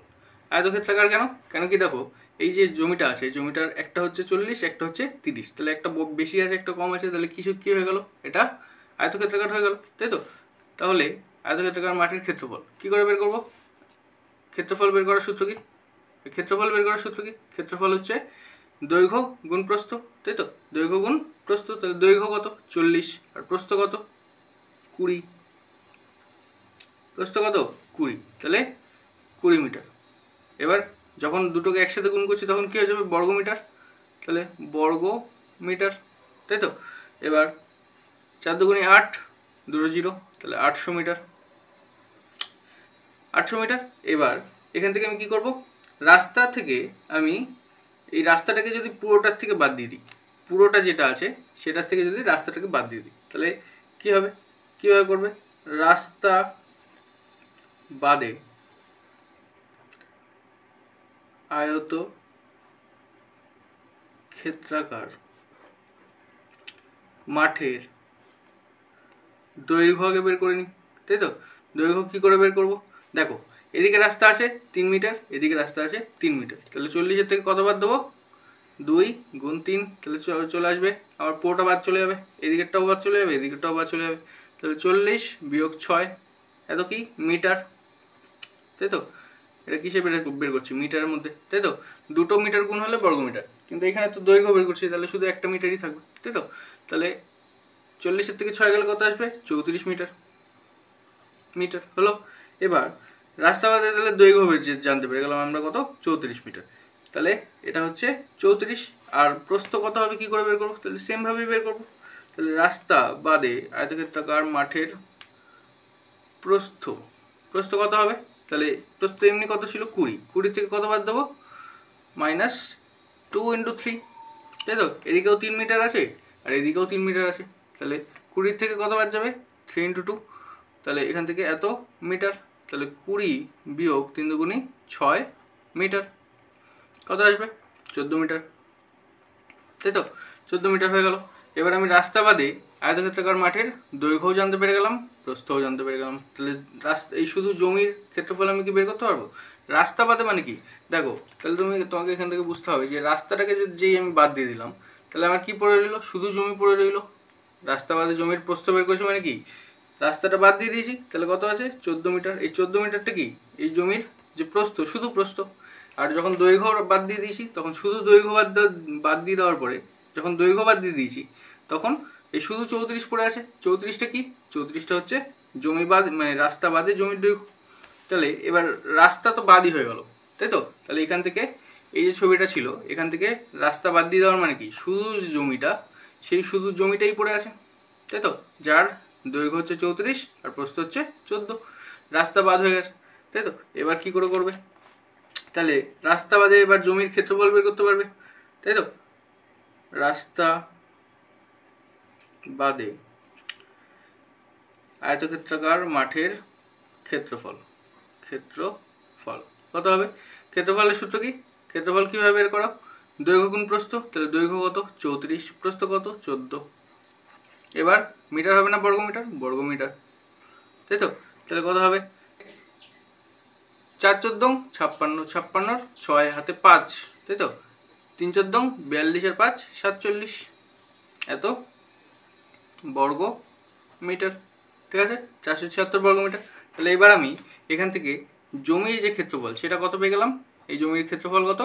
আয়তক্ষেত্রাকার কেন কি দেখো, এই যে জমিটা আছে, জমিটার একটা হচ্ছে 40, একটা হচ্ছে 30, তাহলে একটা বেশি আছে একটা কম আছে, তাহলে কি হয়ে গেল, এটা আয়তক্ষেত্রাকার হয়ে গেল, তাই তো। তাহলে আয়তক্ষেত্রাকার মাঠের ক্ষেত্রফল কি করে বের করব, ক্ষেত্রফল বের করার সূত্র কি, ক্ষেত্রফল হচ্ছে দৈর্ঘ্য গুণ প্রস্থ, তাই তো। দৈর্ঘ্য গুণ প্রস্থ, তাহলে দৈর্ঘ্য কত 40 আর প্রস্থ কত 20, প্রস্থ কত 20, তাহলে 20 মিটার। এবার যখন দুটোকে একসাথে গুণ করছি তখন কি হয়ে যাবে, বর্গ মিটার, তাহলে বর্গ মিটার, তাই তো। এবার 4 দুগুণে 8, 2 0, তাহলে 800 মিটার, 800 মিটার। এবার এখান থেকে আমি কি করব, রাস্তা থেকে আমি এই রাস্তাটাকে যদি পুরোটার থেকে বাদ দিয়ে দিই, পুরোটা যেটা আছে সেটার থেকে যদি রাস্তাটাকে বাদ দিয়ে দিই, তাহলে কি হবে, কীভাবে করবে, রাস্তা বাদে আয়ত ক্ষেত্রাকার মাঠের দৈর্ঘ্য আগে বের করে নিই, তাই তো। দৈর্ঘ্য কি করে বের করব, দেখো এদিকে রাস্তা আছে 3 মিটার, এদিকে রাস্তা আছে 3 মিটার, তাহলে 40-এর থেকে কত বাদ দেবো, 2 গুণ 3, তাহলে চলে আসবে, আবার পুরোটা বাদ চলে যাবে, এদিকেরটাও বাদ চলে যাবে, এদিকেরটাও বাদ চলে যাবে, তাহলে 40 বিয়োগ 6 এত কি মিটার, তাই তো। এটা কিসে বের করছি, মিটারের মধ্যে, তাই তো। দুটো মিটার গুণ হলে বর্গ মিটার, কিন্তু এখানে তো দৈর্ঘ্য বের করছি, তাহলে শুধু একটা মিটারই থাকবে, তাই তো। তাহলে 40-এর থেকে 6 গেলে কত আসবে, 34 মিটার হলো। এবার রাস্তা বাদে তাহলে দৈর্ঘ্য জানতে পেরে গেলাম আমরা কত, 34 মিটার। তাহলে এটা হচ্ছে 34, আর প্রস্থ কত হবে কি করে বের করবো, তাহলে সেমভাবেই বের করবো। তাহলে রাস্তা বাদে আয়তক্ষেত্রাকার মাঠের প্রস্থ কত হবে, তাহলে প্রস্থ এমনি কত ছিল 20 থেকে কত বাদ দেবো, -2 × 3, তাই তো। এদিকেও 3 মিটার আছে আর এদিকেও 3 মিটার আছে, তাহলে 20 থেকে কত বাদ যাবে, 3 × 2, তাহলে এখান থেকে এত মিটার, তাহলে 20 বিয়োগ 3 দুগুণে 6 মিটার, কত আসবে 14 মিটার, তাই তো। 14 মিটার হয়ে গেল। এবার আমি রাস্তা বাদে আয়তক্ষেত্রাকার মাঠের দৈর্ঘ্যও জানতে পেরে গেলাম, প্রস্থও জানতে পেরে গেলাম। তাহলে এই শুধু জমির ক্ষেত্রফল আমি কি বের করতে পারবো, রাস্তা বাদে মানে কি, দেখো তাহলে তোমাকে এখান থেকে বুঝতে হবে যে রাস্তাটাকে যেই আমি বাদ দিয়ে দিলাম, তাহলে আমার কি পড়ে রইলো, শুধু জমি পড়ে রইলো। রাস্তা বাদে জমির প্রস্থ বের করেছি মানে কি, রাস্তাটা বাদ দিয়ে দিয়েছি, তাহলে কত আছে 14 মিটার। এই 14 মিটারটা কি, এই জমির যে প্রস্থ, শুধু প্রস্থ। আর যখন দৈর্ঘ্য বাদ দিয়ে দিয়েছি, তখন শুধু দৈর্ঘ্য বাদ দিয়ে দেওয়ার পরে যখন দৈর্ঘ্য বাদ দিয়ে দিয়েছি, তখন এই শুধু 34 পড়ে আছে। 34টা কি, 34টা হচ্ছে জমি বাদ, মানে রাস্তা বাদে জমির দৈর্ঘ্য। তাহলে এবার রাস্তা তো বাদই হয়ে গেল, তাই তো। তাহলে এখান থেকে এই যে ছবিটা ছিল, এখান থেকে রাস্তা বাদ দিয়ে দেওয়ার মানে কি, শুধু জমিটা, সেই শুধু জমিটাই পড়ে আছে, তাই তো, যার দৈর্ঘ্য হচ্ছে 34 আর প্রস্থ হচ্ছে 14, রাস্তা বাদ হয়ে গেছে, তাই তো? এবার কি করে করবে? তাহলে রাস্তা বাদে এবার জমির ক্ষেত্রফল বের করতে পারবে, তাই তো? রাস্তা বাদে আয়তক্ষেত্রাকার মাঠের ক্ষেত্রফল কত হবে? ক্ষেত্রফলের সূত্র কি? ক্ষেত্রফল কিভাবে বের করো? দৈর্ঘ্য গুণ প্রস্থ, তাহলে দৈর্ঘ্য কত? 34, প্রস্থ কত? 14। এবার মিটার হবে না বর্গমিটার? বর্গমিটার, তাই তো? তাহলে কত হবে? 4 14 56, 56 6 হাতে 5, তাই তো? 3 14 42 আর 5 47, এত বর্গ মিটার, ঠিক আছে? 476 বর্গ মিটার। তাহলে এবার আমি এখান থেকে জমির যে ক্ষেত্রফল সেটা কত পেয়ে গেলাম? এই জমির ক্ষেত্রফল কত?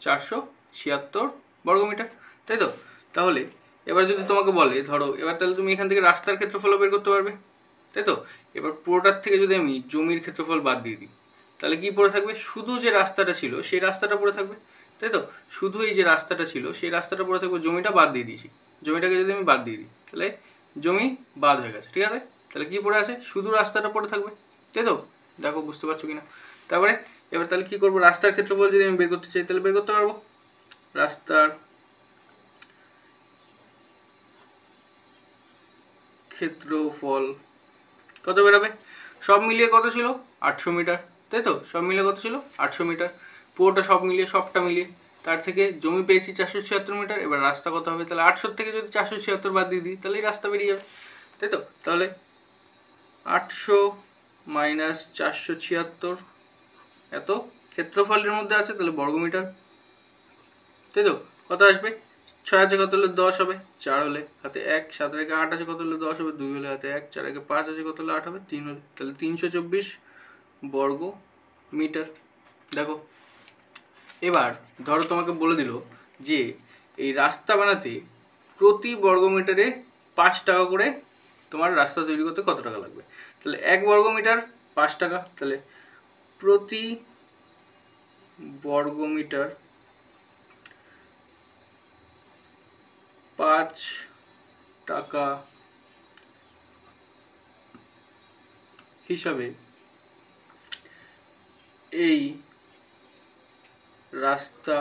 476 বর্গ মিটার, তাই তো? তাহলে এবার যদি তোমাকে বলে, ধরো এবার তাহলে তুমি এখান থেকে রাস্তার ক্ষেত্রফলও বের করতে পারবে, তাই তো? এবার পুরোটার থেকে যদি আমি জমির ক্ষেত্রফল বাদ দিয়ে দিই, তাহলে কি পড়ে থাকবে? শুধু যে রাস্তাটা ছিল সেই রাস্তাটা পড়ে থাকবে, তাই তো? শুধু এই যে রাস্তাটা ছিল সেই রাস্তাটা পড়ে থাকবে, জমিটা বাদ দিয়ে দিয়েছি। জমিটাকে যদি আমি বাদ দিয়ে দিই তাহলে জমি বাদ হয়ে গেছে, ঠিক আছে? তাহলে কি পড়ে আছে? শুধু রাস্তাটা পড়ে থাকবে, তাই তো? দেখো বুঝতে পারছো কিনা? তারপরে এবার তাহলে কি করবো? রাস্তার ক্ষেত্রফল যদি আমি বের করতে চাই তাহলে বের করতে পারবো। রাস্তার ক্ষেত্রফল কত বেরোবে? সব মিলিয়ে কত ছিল? 800 মিটার, তাই তো? সব মিলিয়ে কত ছিল? 800 মিটার, পুরোটা সব মিলিয়ে, সবটা মিলিয়ে। তার থেকে জমি পেয়েছি 476 মিটার, এবার রাস্তা কত হবে? তাহলে 800 থেকে যদি 476 বাদ দিয়ে দিই তাহলেই রাস্তা বেরিয়ে যাবে, তাই তো? তাহলে 800 মাইনাস 476 এত ক্ষেত্রফলের মধ্যে আছে, তাহলে বর্গমিটার, তাই তো? কত আসবে? 6 আছে কত হলে 10 হবে, 4 হলে হাতে 1, 7 রেখে 8 আছে কত হলে 10 হবে, 2 হলে হাতে 1, 4 রেখে 5 আছে কত হলে 8 হবে, 3 হলে, তাহলে 324 বর্গ মিটার। দেখো এবার ধরো তোমাকে বলে দিল যে এই রাস্তা বানাতে প্রতি বর্গমিটারে 5 টাকা করে তোমার রাস্তা তৈরি করতে কত টাকা লাগবে? তাহলে 1 বর্গমিটার 5 টাকা, তাহলে প্রতি বর্গমিটার 5 টাকা হিসাবে এই রাস্তা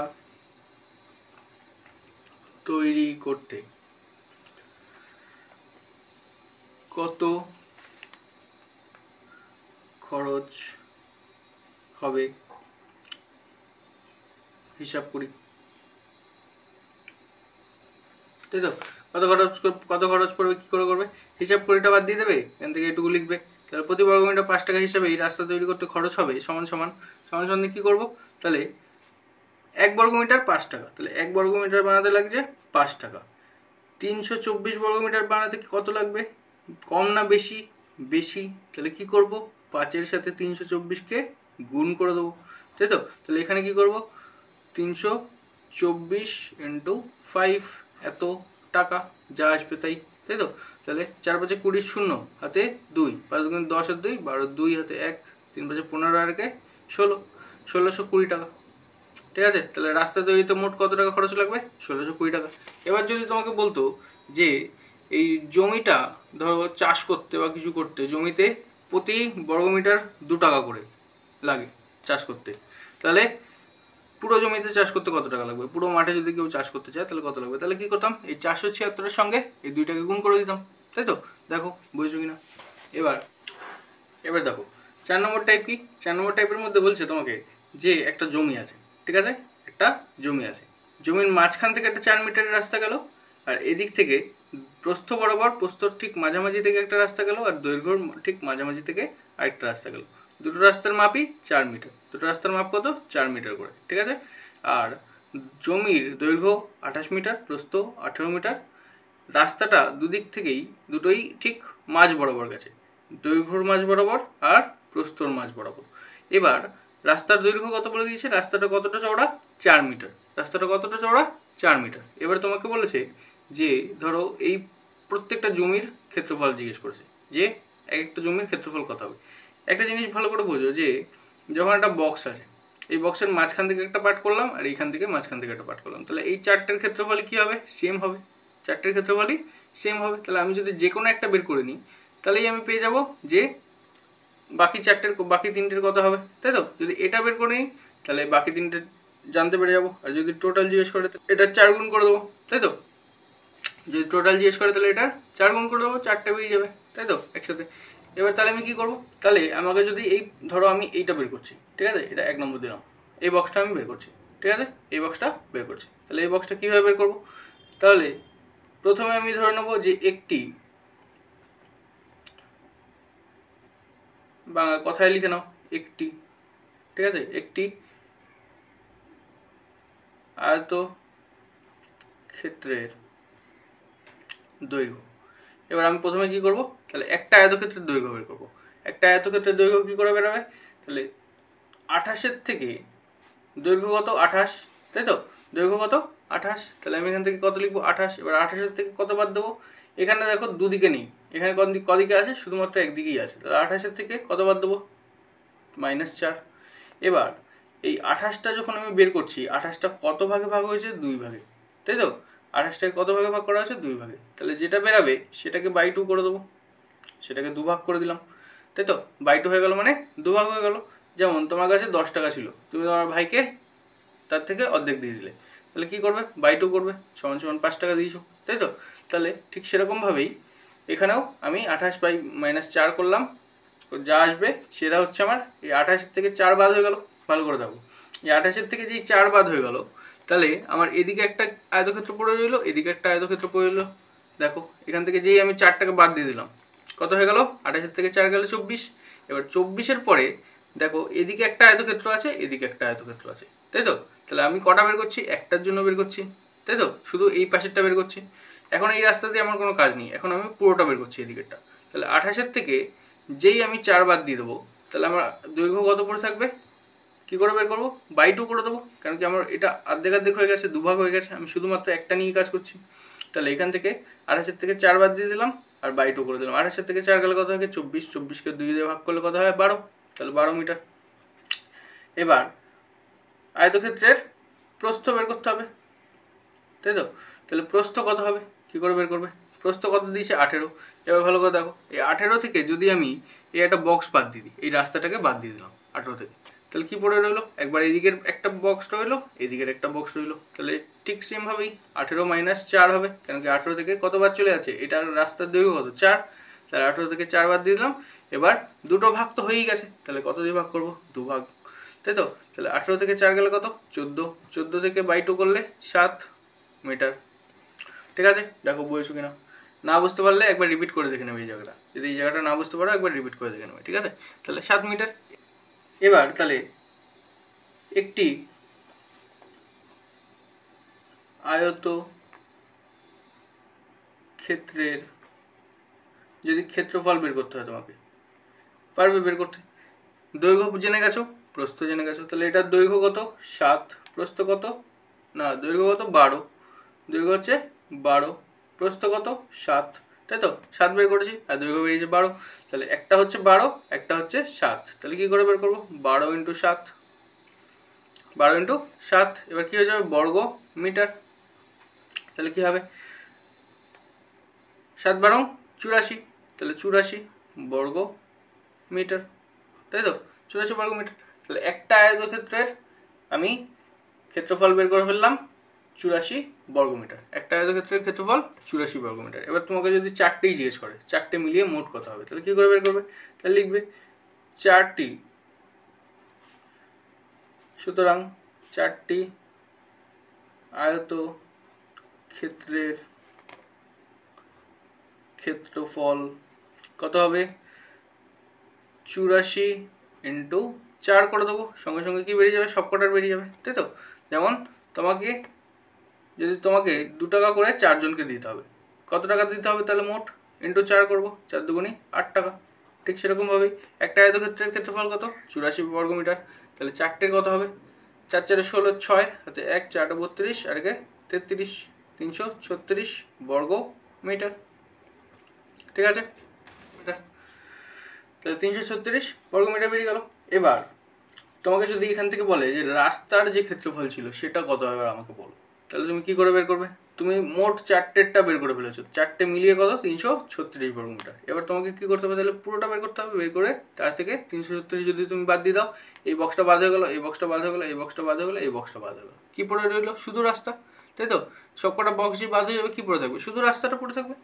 তৈরি করতে কত খরচ হবে হিসাব করি, তাই তো? কত খরচ পড়বে, কি করে করবে? হিসাব করিটা বাদ দিয়ে দেবে, এখান থেকে এটুকু লিখবে। তাহলে প্রতি বর্গমিটার 5 টাকা হিসাবে এই রাস্তা তৈরি করতে খরচ হবে সমান সমান কি করব? তাহলে 1 বর্গমিটার 5 টাকা, তাহলে 1 বর্গমিটার বানাতে লাগছে 5 টাকা। 324 বর্গমিটার বানাতে কত লাগবে? কম না বেশি? বেশি, তাহলে কি করব? 5-এর সাথে 324-কে গুণ করে দেবো, তাই তো? তাহলে এখানে কি করব? 324 ইন্টু 5 এত টাকা যা আসবে তাই, তাই তো? তাহলে 4 5 20 শূন্য হাতে 2, 5 2 10 আর 2 12, 2 হাতে 1, 3 5 15 আর 1 16, 1620 টাকা, ঠিক আছে? তাহলে রাস্তা তৈরিতে মোট কত টাকা খরচ লাগবে? 1620 টাকা। এবার যদি তোমাকে বলতো যে এই জমিটা ধরো চাষ করতে বা কিছু করতে জমিতে প্রতি বর্গমিটার 2 টাকা করে লাগে চাষ করতে, তাহলে পুরো জমিতে চাষ করতে কত টাকা লাগবে? পুরো মাঠে যদি কেউ চাষ করতে চায় তাহলে কত লাগবে? তাহলে কি করতাম? এই 476-এর সঙ্গে এই 2টাকে গুণ করে দিতাম, তাই তো? দেখো বুঝছো কিনা? এবার দেখো 4 নম্বর টাইপ কি? 4 নম্বর টাইপের মধ্যে বলছে তোমাকে যে একটা জমি আছে, ঠিক আছে? একটা জমি আছে, জমির মাঝখান থেকে একটা 4 মিটারের রাস্তা গেল, আর এদিক থেকে প্রস্থ বরাবর, প্রস্থর ঠিক মাঝামাঝি থেকে একটা রাস্তা গেল, আর দৈর্ঘ্যর ঠিক মাঝামাঝি থেকে আরেকটা রাস্তা গেল। দুটো রাস্তার মাপই 4 মিটার, দুটো রাস্তার মাপ কত? 4 মিটার করে, ঠিক আছে? আর জমির দৈর্ঘ্য 28 মিটার, প্রস্থ 18 মিটার, রাস্তাটা দুদিক থেকেই দুটোই ঠিক মাঝ বরাবর গেছে, দৈর্ঘ্যর মাঝ বরাবর আর প্রস্থর মাঝ বরাবর। এবার রাস্তার দৈর্ঘ্য কত বলে দিয়েছে? রাস্তাটা কতটা চওড়া? 4 মিটার। রাস্তাটা কতটা চওড়া? 4 মিটার। এবার তোমাকে বলেছে যে ধরো এই প্রত্যেকটা জমির ক্ষেত্রফল জিজ্ঞেস করেছে যে এক একটা জমির ক্ষেত্রফল কত হবে। একটা জিনিস ভালো করে বোঝো যে যখন একটা বক্স আছে, এই বক্সের মাঝখান থেকে একটা পার্ট করলাম আর এইখান থেকে মাঝখান থেকে একটা পার্ট করলাম, তাহলে এই চারটের ক্ষেত্রফলই কী হবে? সেম হবে, চারটের ক্ষেত্রফলই সেম হবে। তাহলে আমি যদি যে কোনো একটা বের করে নিই তাহলেই আমি পেয়ে যাব যে বাকি তিনটের কত হবে, তাই তো? যদি এটা বের করে নিই তাহলে বাকি তিনটে জানতে পেরে যাবো। আর যদি টোটাল জিজ্ঞেস করে এটা 4 গুণ করে দেবো, তাই তো? যদি টোটাল জিজ্ঞেস করে তাহলে এটা 4 গুণ করে দেবো, 4টে বেরিয়ে যাবে, তাই তো একসাথে। এবার তাহলে আমি কি করব, তাহলে আমাকে যদি এই ধরো আমি এইটা বের করছি, ঠিক আছে, এটা 1 নম্বর দিলাম, এই বক্সটা আমি বের করছি, ঠিক আছে, এই বক্সটা বের করছি। তাহলে এই বক্সটা কীভাবে বের করব, তাহলে প্রথমে আমি ধরে নেবো যে একটি, বাংলা কথায় লিখে নাও একটি, ঠিক আছে, একটি আয়তক্ষেত্রের দৈর্ঘ্য। এবার আমি প্রথমে কি করব, তাহলে একটা আয়তক্ষেত্রের দৈর্ঘ্য বের করব। একটা আয়তক্ষেত্রের দৈর্ঘ্য কি করে বেরোবে, তাহলে 28-এর থেকে দৈর্ঘ্য কত 28, তাই তো? দৈর্ঘ্য কত 28, তাহলে আমি এখান থেকে কত লিখবো 28। এবার 28-এর থেকে কত বাদ দেবো, এখানে দেখো দুদিকে নেই, এখানে কদিকে আছে, শুধুমাত্র একদিকেই আছে, তাহলে 28-এর থেকে কত বাদ দেবো, -4। এবার এই 28টা যখন আমি বের করছি, 28টা কত ভাগে ভাগ হয়েছে, 2 ভাগে, তাই তো? 28টাকে কত ভাগে ভাগ করা হয়েছে, 2 ভাগে। তাহলে যেটা বেরাবে সেটাকে বাই 2 করে দেবো, সেটাকে 2 ভাগ করে দিলাম, তাই তো? বাই 2 হয়ে গেল মানে 2 ভাগ হয়ে গেল। যেমন তোমার কাছে 10 টাকা ছিল, তুমি তোমার ভাইকে তার থেকে অর্ধেক দিয়ে দিলে, তাহলে কি করবে, বাই 2 করবে, সমান সমান 5 টাকা দিয়েছো, তাই তো? তাহলে ঠিক সেরকমভাবেই এখানেও আমি 28 বাই -4 করলাম, যা আসবে সেটা হচ্ছে আমার এই 28 থেকে 4 বাদ হয়ে গেল। ভালো করে দেখো, এই 28-এর থেকে যেই 4 বাদ হয়ে গেল, তাহলে আমার এদিকে একটা আয়তক্ষেত্র পড়ে রইলো, এদিকে একটা আয়তক্ষেত্র পড়ে রইলো। দেখো এখান থেকে যেই আমি 4 টাকা বাদ দিয়ে দিলাম, কত হয়ে গেল, 28-এর থেকে 4 গেলে 24। এবার 24-এর পরে দেখো এদিকে একটা আয়তক্ষেত্র আছে, এদিকে একটা আয়তক্ষেত্র আছে, তাই তো? তাহলে আমি কটা বের করছি, একটার জন্য বের করছি, তাই তো? শুধু এই পাশেরটা বের করছি। এখন এই রাস্তা দিয়ে আমার কোনো কাজ নেই, এখন আমি পুরোটা বের করছি এদিকেরটা। তাহলে 28-এর থেকে যেই আমি 4 বাদ দিয়ে দেবো, তাহলে আমার দৈর্ঘ্য কত পড়ে থাকবে, কী করে বের করবো, বাই 2 করে দেবো, কারণ কি আমার এটা অর্ধেক হয়ে গেছে, দুভাগ হয়ে গেছে, আমি শুধুমাত্র একটা নিয়ে কাজ করছি। তাহলে এখান থেকে 28-এর থেকে 4 বাদ দিয়ে দিলাম আর বাই 2 করে দিলাম। 28-এর থেকে 4 গেলে কত হয়, 24, 24কে 2 দিয়ে ভাগ করলে কত হয়, 12, তাহলে 12 মিটার। এবার আয়তক্ষেত্রের প্রস্থ বের করতে হবে, তাই তো? তাহলে প্রস্থ কত হবে, কী করে বের করবে, প্রস্থ কত দিয়েছে 18। এবার ভালো করে দেখো, এই 18 থেকে যদি আমি এই একটা বক্স বাদ দিয়ে দিই, এই রাস্তাটাকে বাদ দিয়ে দিলাম 18 থেকে, তাহলে কী পড়ে রইলো, একবার এদিকের একটা বক্স রইলো, এদিকের একটা বক্স রইলো। তাহলে ঠিক সেমভাবেই 18 - 4 হবে, কেন কি 18 থেকে কত বাদ চলে আছে, এটার রাস্তার দৈর্ঘ্য কত 4, তাহলে 18 থেকে 4 বাদ দিয়ে দিলাম। এবার দুটো ভাগ তো হয়েই গেছে, তাহলে কত দিয়ে ভাগ করবো, 2 ভাগ, তাই তো? তাহলে 18 থেকে 4 গেলে কত, 14, 14 থেকে বাই 2 করলে 7 মিটার। ঠিক আছে, দেখো বুঝেছো কিনা, না বুঝতে পারলে একবার রিপিট করে দেখে নেবে এই জায়গাটা, যদি এই জায়গাটা না বুঝতে পারো একবার রিপিট করে দেখে নেবে, ঠিক আছে? তাহলে 7 মিটার। এবার তাহলে একটি আয়ত ক্ষেত্রের যদি ক্ষেত্রফল বের করতে হয় তোমাকে, পারবে বের করতে। দৈর্ঘ্য জেনে গেছো, প্রস্থ জেনে গেছো, তাহলে এটার দৈর্ঘ্য কত 7, প্রস্থ কত, না দৈর্ঘ্য কত 12, দৈর্ঘ্য হচ্ছে 12, প্রস্থ কত 7, তাই তো? 7 বের করেছি আর দৈর্ঘ্য বেরিয়েছে 12, তাহলে একটা হচ্ছে 12, একটা হচ্ছে 7, তাহলে কি করে বের করবো, 12 × 7, 12 × 7, এবার কি হয়ে যাবে, বর্গ মিটার। তাহলে কি হবে, 7 × 12 = 84, তাহলে 84 বর্গ মিটার, তাই তো? 84 বর্গ মিটার। তাহলে একটা আয়তক্ষেত্রের আমি ক্ষেত্রফল বের করে ফেললাম 84 বর্গ মিটার, একটা আয়তক্ষেত্রের ক্ষেত্রফল 84 বর্গ মিটার। এবার তোমাকে যদি 4টেই জিজ্ঞেস করে, 4টে মিলিয়ে মোট কত হবে, তাহলে কি করে বের করবে, তাহলে লিখবে 4টি, সুতরাং 4টি আয়তক্ষেত্রের ক্ষেত্রফল কত হবে, 84 × 4 করে দেবো, সঙ্গে সঙ্গে কি বেরিয়ে যাবে, সবকটার বেরিয়ে যাবে, তাই তো? যেমন তোমাকে যদি তোমাকে 2 টাকা করে 4 জনকে দিতে হবে, কত টাকা দিতে হবে, তাহলে মোট × 4 করবো, 4 দুগুণে 8 টাকা। ঠিক সেরকমভাবেই একটা আয়তক্ষেত্রের ক্ষেত্রফল কত, 84 বর্গ মিটার, তাহলে 4টের কত হবে, 4 × 4 = 16, 6 হাতে 1, 4 × 32 আর 33, 336 বর্গ মিটার, ঠিক আছে? তাহলে 336 বর্গ মিটার বেরিয়ে গেল। এবার তোমাকে যদি এখান থেকে বলে যে রাস্তার যে ক্ষেত্রফল ছিল সেটা কত হবে, আমাকে বলো, তাহলে তুমি কি করে বের করবে? তুমি মোট 4টেরটা বের করে ফেলেছো, 4টে মিলিয়ে কত? 336 বর্গমিটার। এবার তোমাকে কি করতে হবে? তাহলে পুরোটা বের করতে হবে। বের করে তার থেকে 336 যদি তুমি বাদ দিয়ে দাও, এই বক্সটা বাদ হয়ে গেল, এই বক্সটা বাদ হয়ে গেল, এই বক্সটা বাদ হয়ে গেল, এই বক্সটা বাদ হয়ে গেল, কি পড়ে রইলো? শুধু রাস্তা, তাই তো? সবকটা বক্স যে বাদ হয়ে যাবে, কি পড়ে থাকবে? শুধু রাস্তাটা পড়ে থাকবে।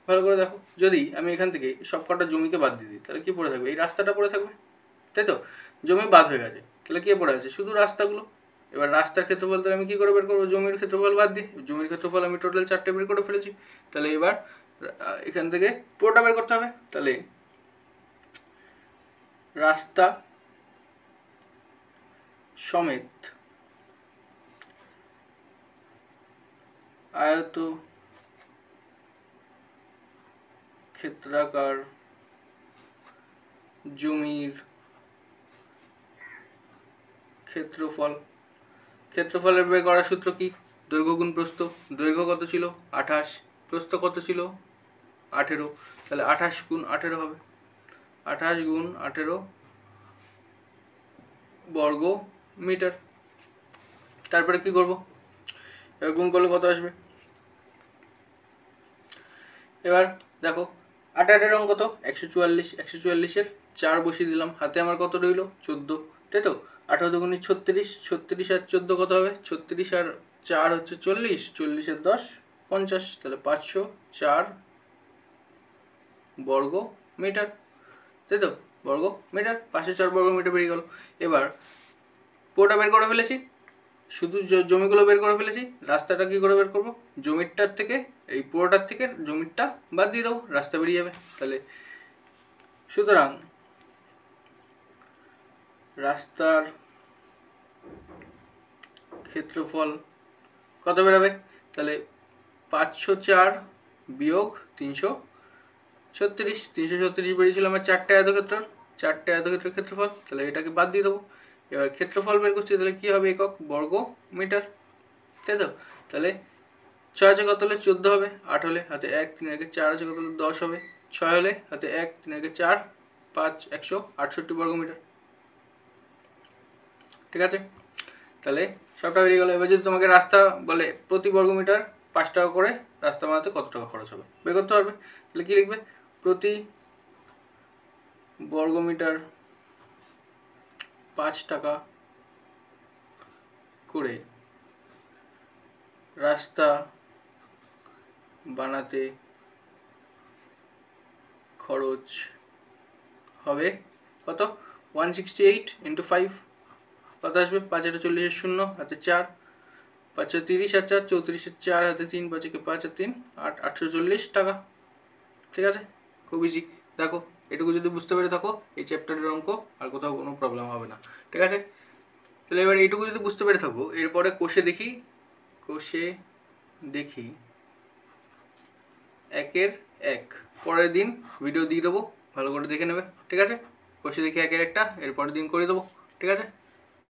ভালো করে দেখো, যদি আমি এখান থেকে সবকটা জমিকে বাদ দিয়ে দিই, তাহলে কি পড়ে থাকবে? এই রাস্তাটা পড়ে থাকবে, তাই তো? জমি বাদ হয়ে গেছে, তাহলে কি পড়ে আছে? শুধু রাস্তাগুলো। এবার রাস্তার ক্ষেত্রফল তাহলে আমি কি করে বের করবো? জমির ক্ষেত্রফল বাদ দিই। জমির ক্ষেত্রফল আমি টোটাল 4টে বের করে ফেলেছি। তাহলে এবার এখান থেকে পুরোটা বের করতে হবে। তাহলে রাস্তা সমেত আয়ত ক্ষেত্রাকার জমির ক্ষেত্রফল। ক্ষেত্রফলের বের করার সূত্র কি? দৈর্ঘ্য গুণ প্রস্থ। দৈর্ঘ্য কত ছিল? 28। প্রস্থ কত ছিল? 18। তাহলে 28 গুণ 18 হবে। 28 গুণ 18 বর্গ মিটার। তারপরে কি করব? এবার গুণ করলে কত আসবে? এবার দেখো 8 রং কত? 144। 144-এর 4 বসিয়ে দিলাম। হাতে আমার কত রইল? 14, তাই তো? 18 দুগুণে 36। 36 আর 14 কত হবে? 36 আর 4 হচ্ছে 40। 40 আর 10 50। তাহলে 504 বর্গ মিটার, তাই তো? বর্গ মিটার, 504 বর্গ মিটার বেরিয়ে গেল। এবার পুরোটা বের করে ফেলেছি, শুধু জমিগুলো বের করে ফেলেছি। রাস্তাটা কি করে বের করবো? জমিটার থেকে, এই পুরোটার থেকে জমিটা বাদ দিয়ে দাও, রাস্তা বেরিয়ে যাবে। তাহলে সুতরাং রাস্তার ক্ষেত্রফল কত বেরোবে? তাহলে 504 বিয়োগ 336। 336 বেরিয়েছিল আমার 4টে আয়তক্ষেত্র, 4টে আয়তক্ষেত্রের ক্ষেত্রফল। তাহলে এটাকে বাদ দিয়ে দেবো। এবার ক্ষেত্রফল বের করছি, তাহলে কি হবে? একক বর্গ মিটার, তাই তো? তাহলে 6 আছে কত হলে? 14 হবে। 8 হলে হাতে 1, 3 একে 4 আছে কত হলে? 10 হবে। 6 হলে হাতে 1, 3 একে 4, 5, 168 বর্গ মিটার, ঠিক আছে? তাহলে সবটা বেরিয়ে গেল। এবার যদি তোমাকে রাস্তা বলে প্রতি বর্গ মিটার 5 টাকা করে রাস্তা বানাতে কত টাকা খরচ হবে বের করতে পারবে। তাহলে কি লিখবে? প্রতি বর্গ মিটার 5 টাকা করে রাস্তা বানাতে খরচ হবে কত? 168 × 5 কত আসবে? 5 এটা 40 শূন্য হাতে 4, 5 30 আর 4 34, 4 হাতে 3, 5 একে 5 আর 3 8, 840 টাকা, ঠিক আছে? খুব ইজি। দেখো এটুকু যদি বুঝতে পেরে থাকো, এই চ্যাপ্টারের অঙ্ক আর কোথাও কোনো প্রবলেম হবে না, ঠিক আছে? তাহলে এবার এইটুকু যদি বুঝতে পেরে থাকো, এরপরে কোষে দেখি 1-এর 1 পরের দিন ভিডিও দিয়ে দেবো, ভালো করে দেখে নেবে, ঠিক আছে? কোষে দেখি 1-এর 1টা এর পরের দিন করে দেবো, ঠিক আছে?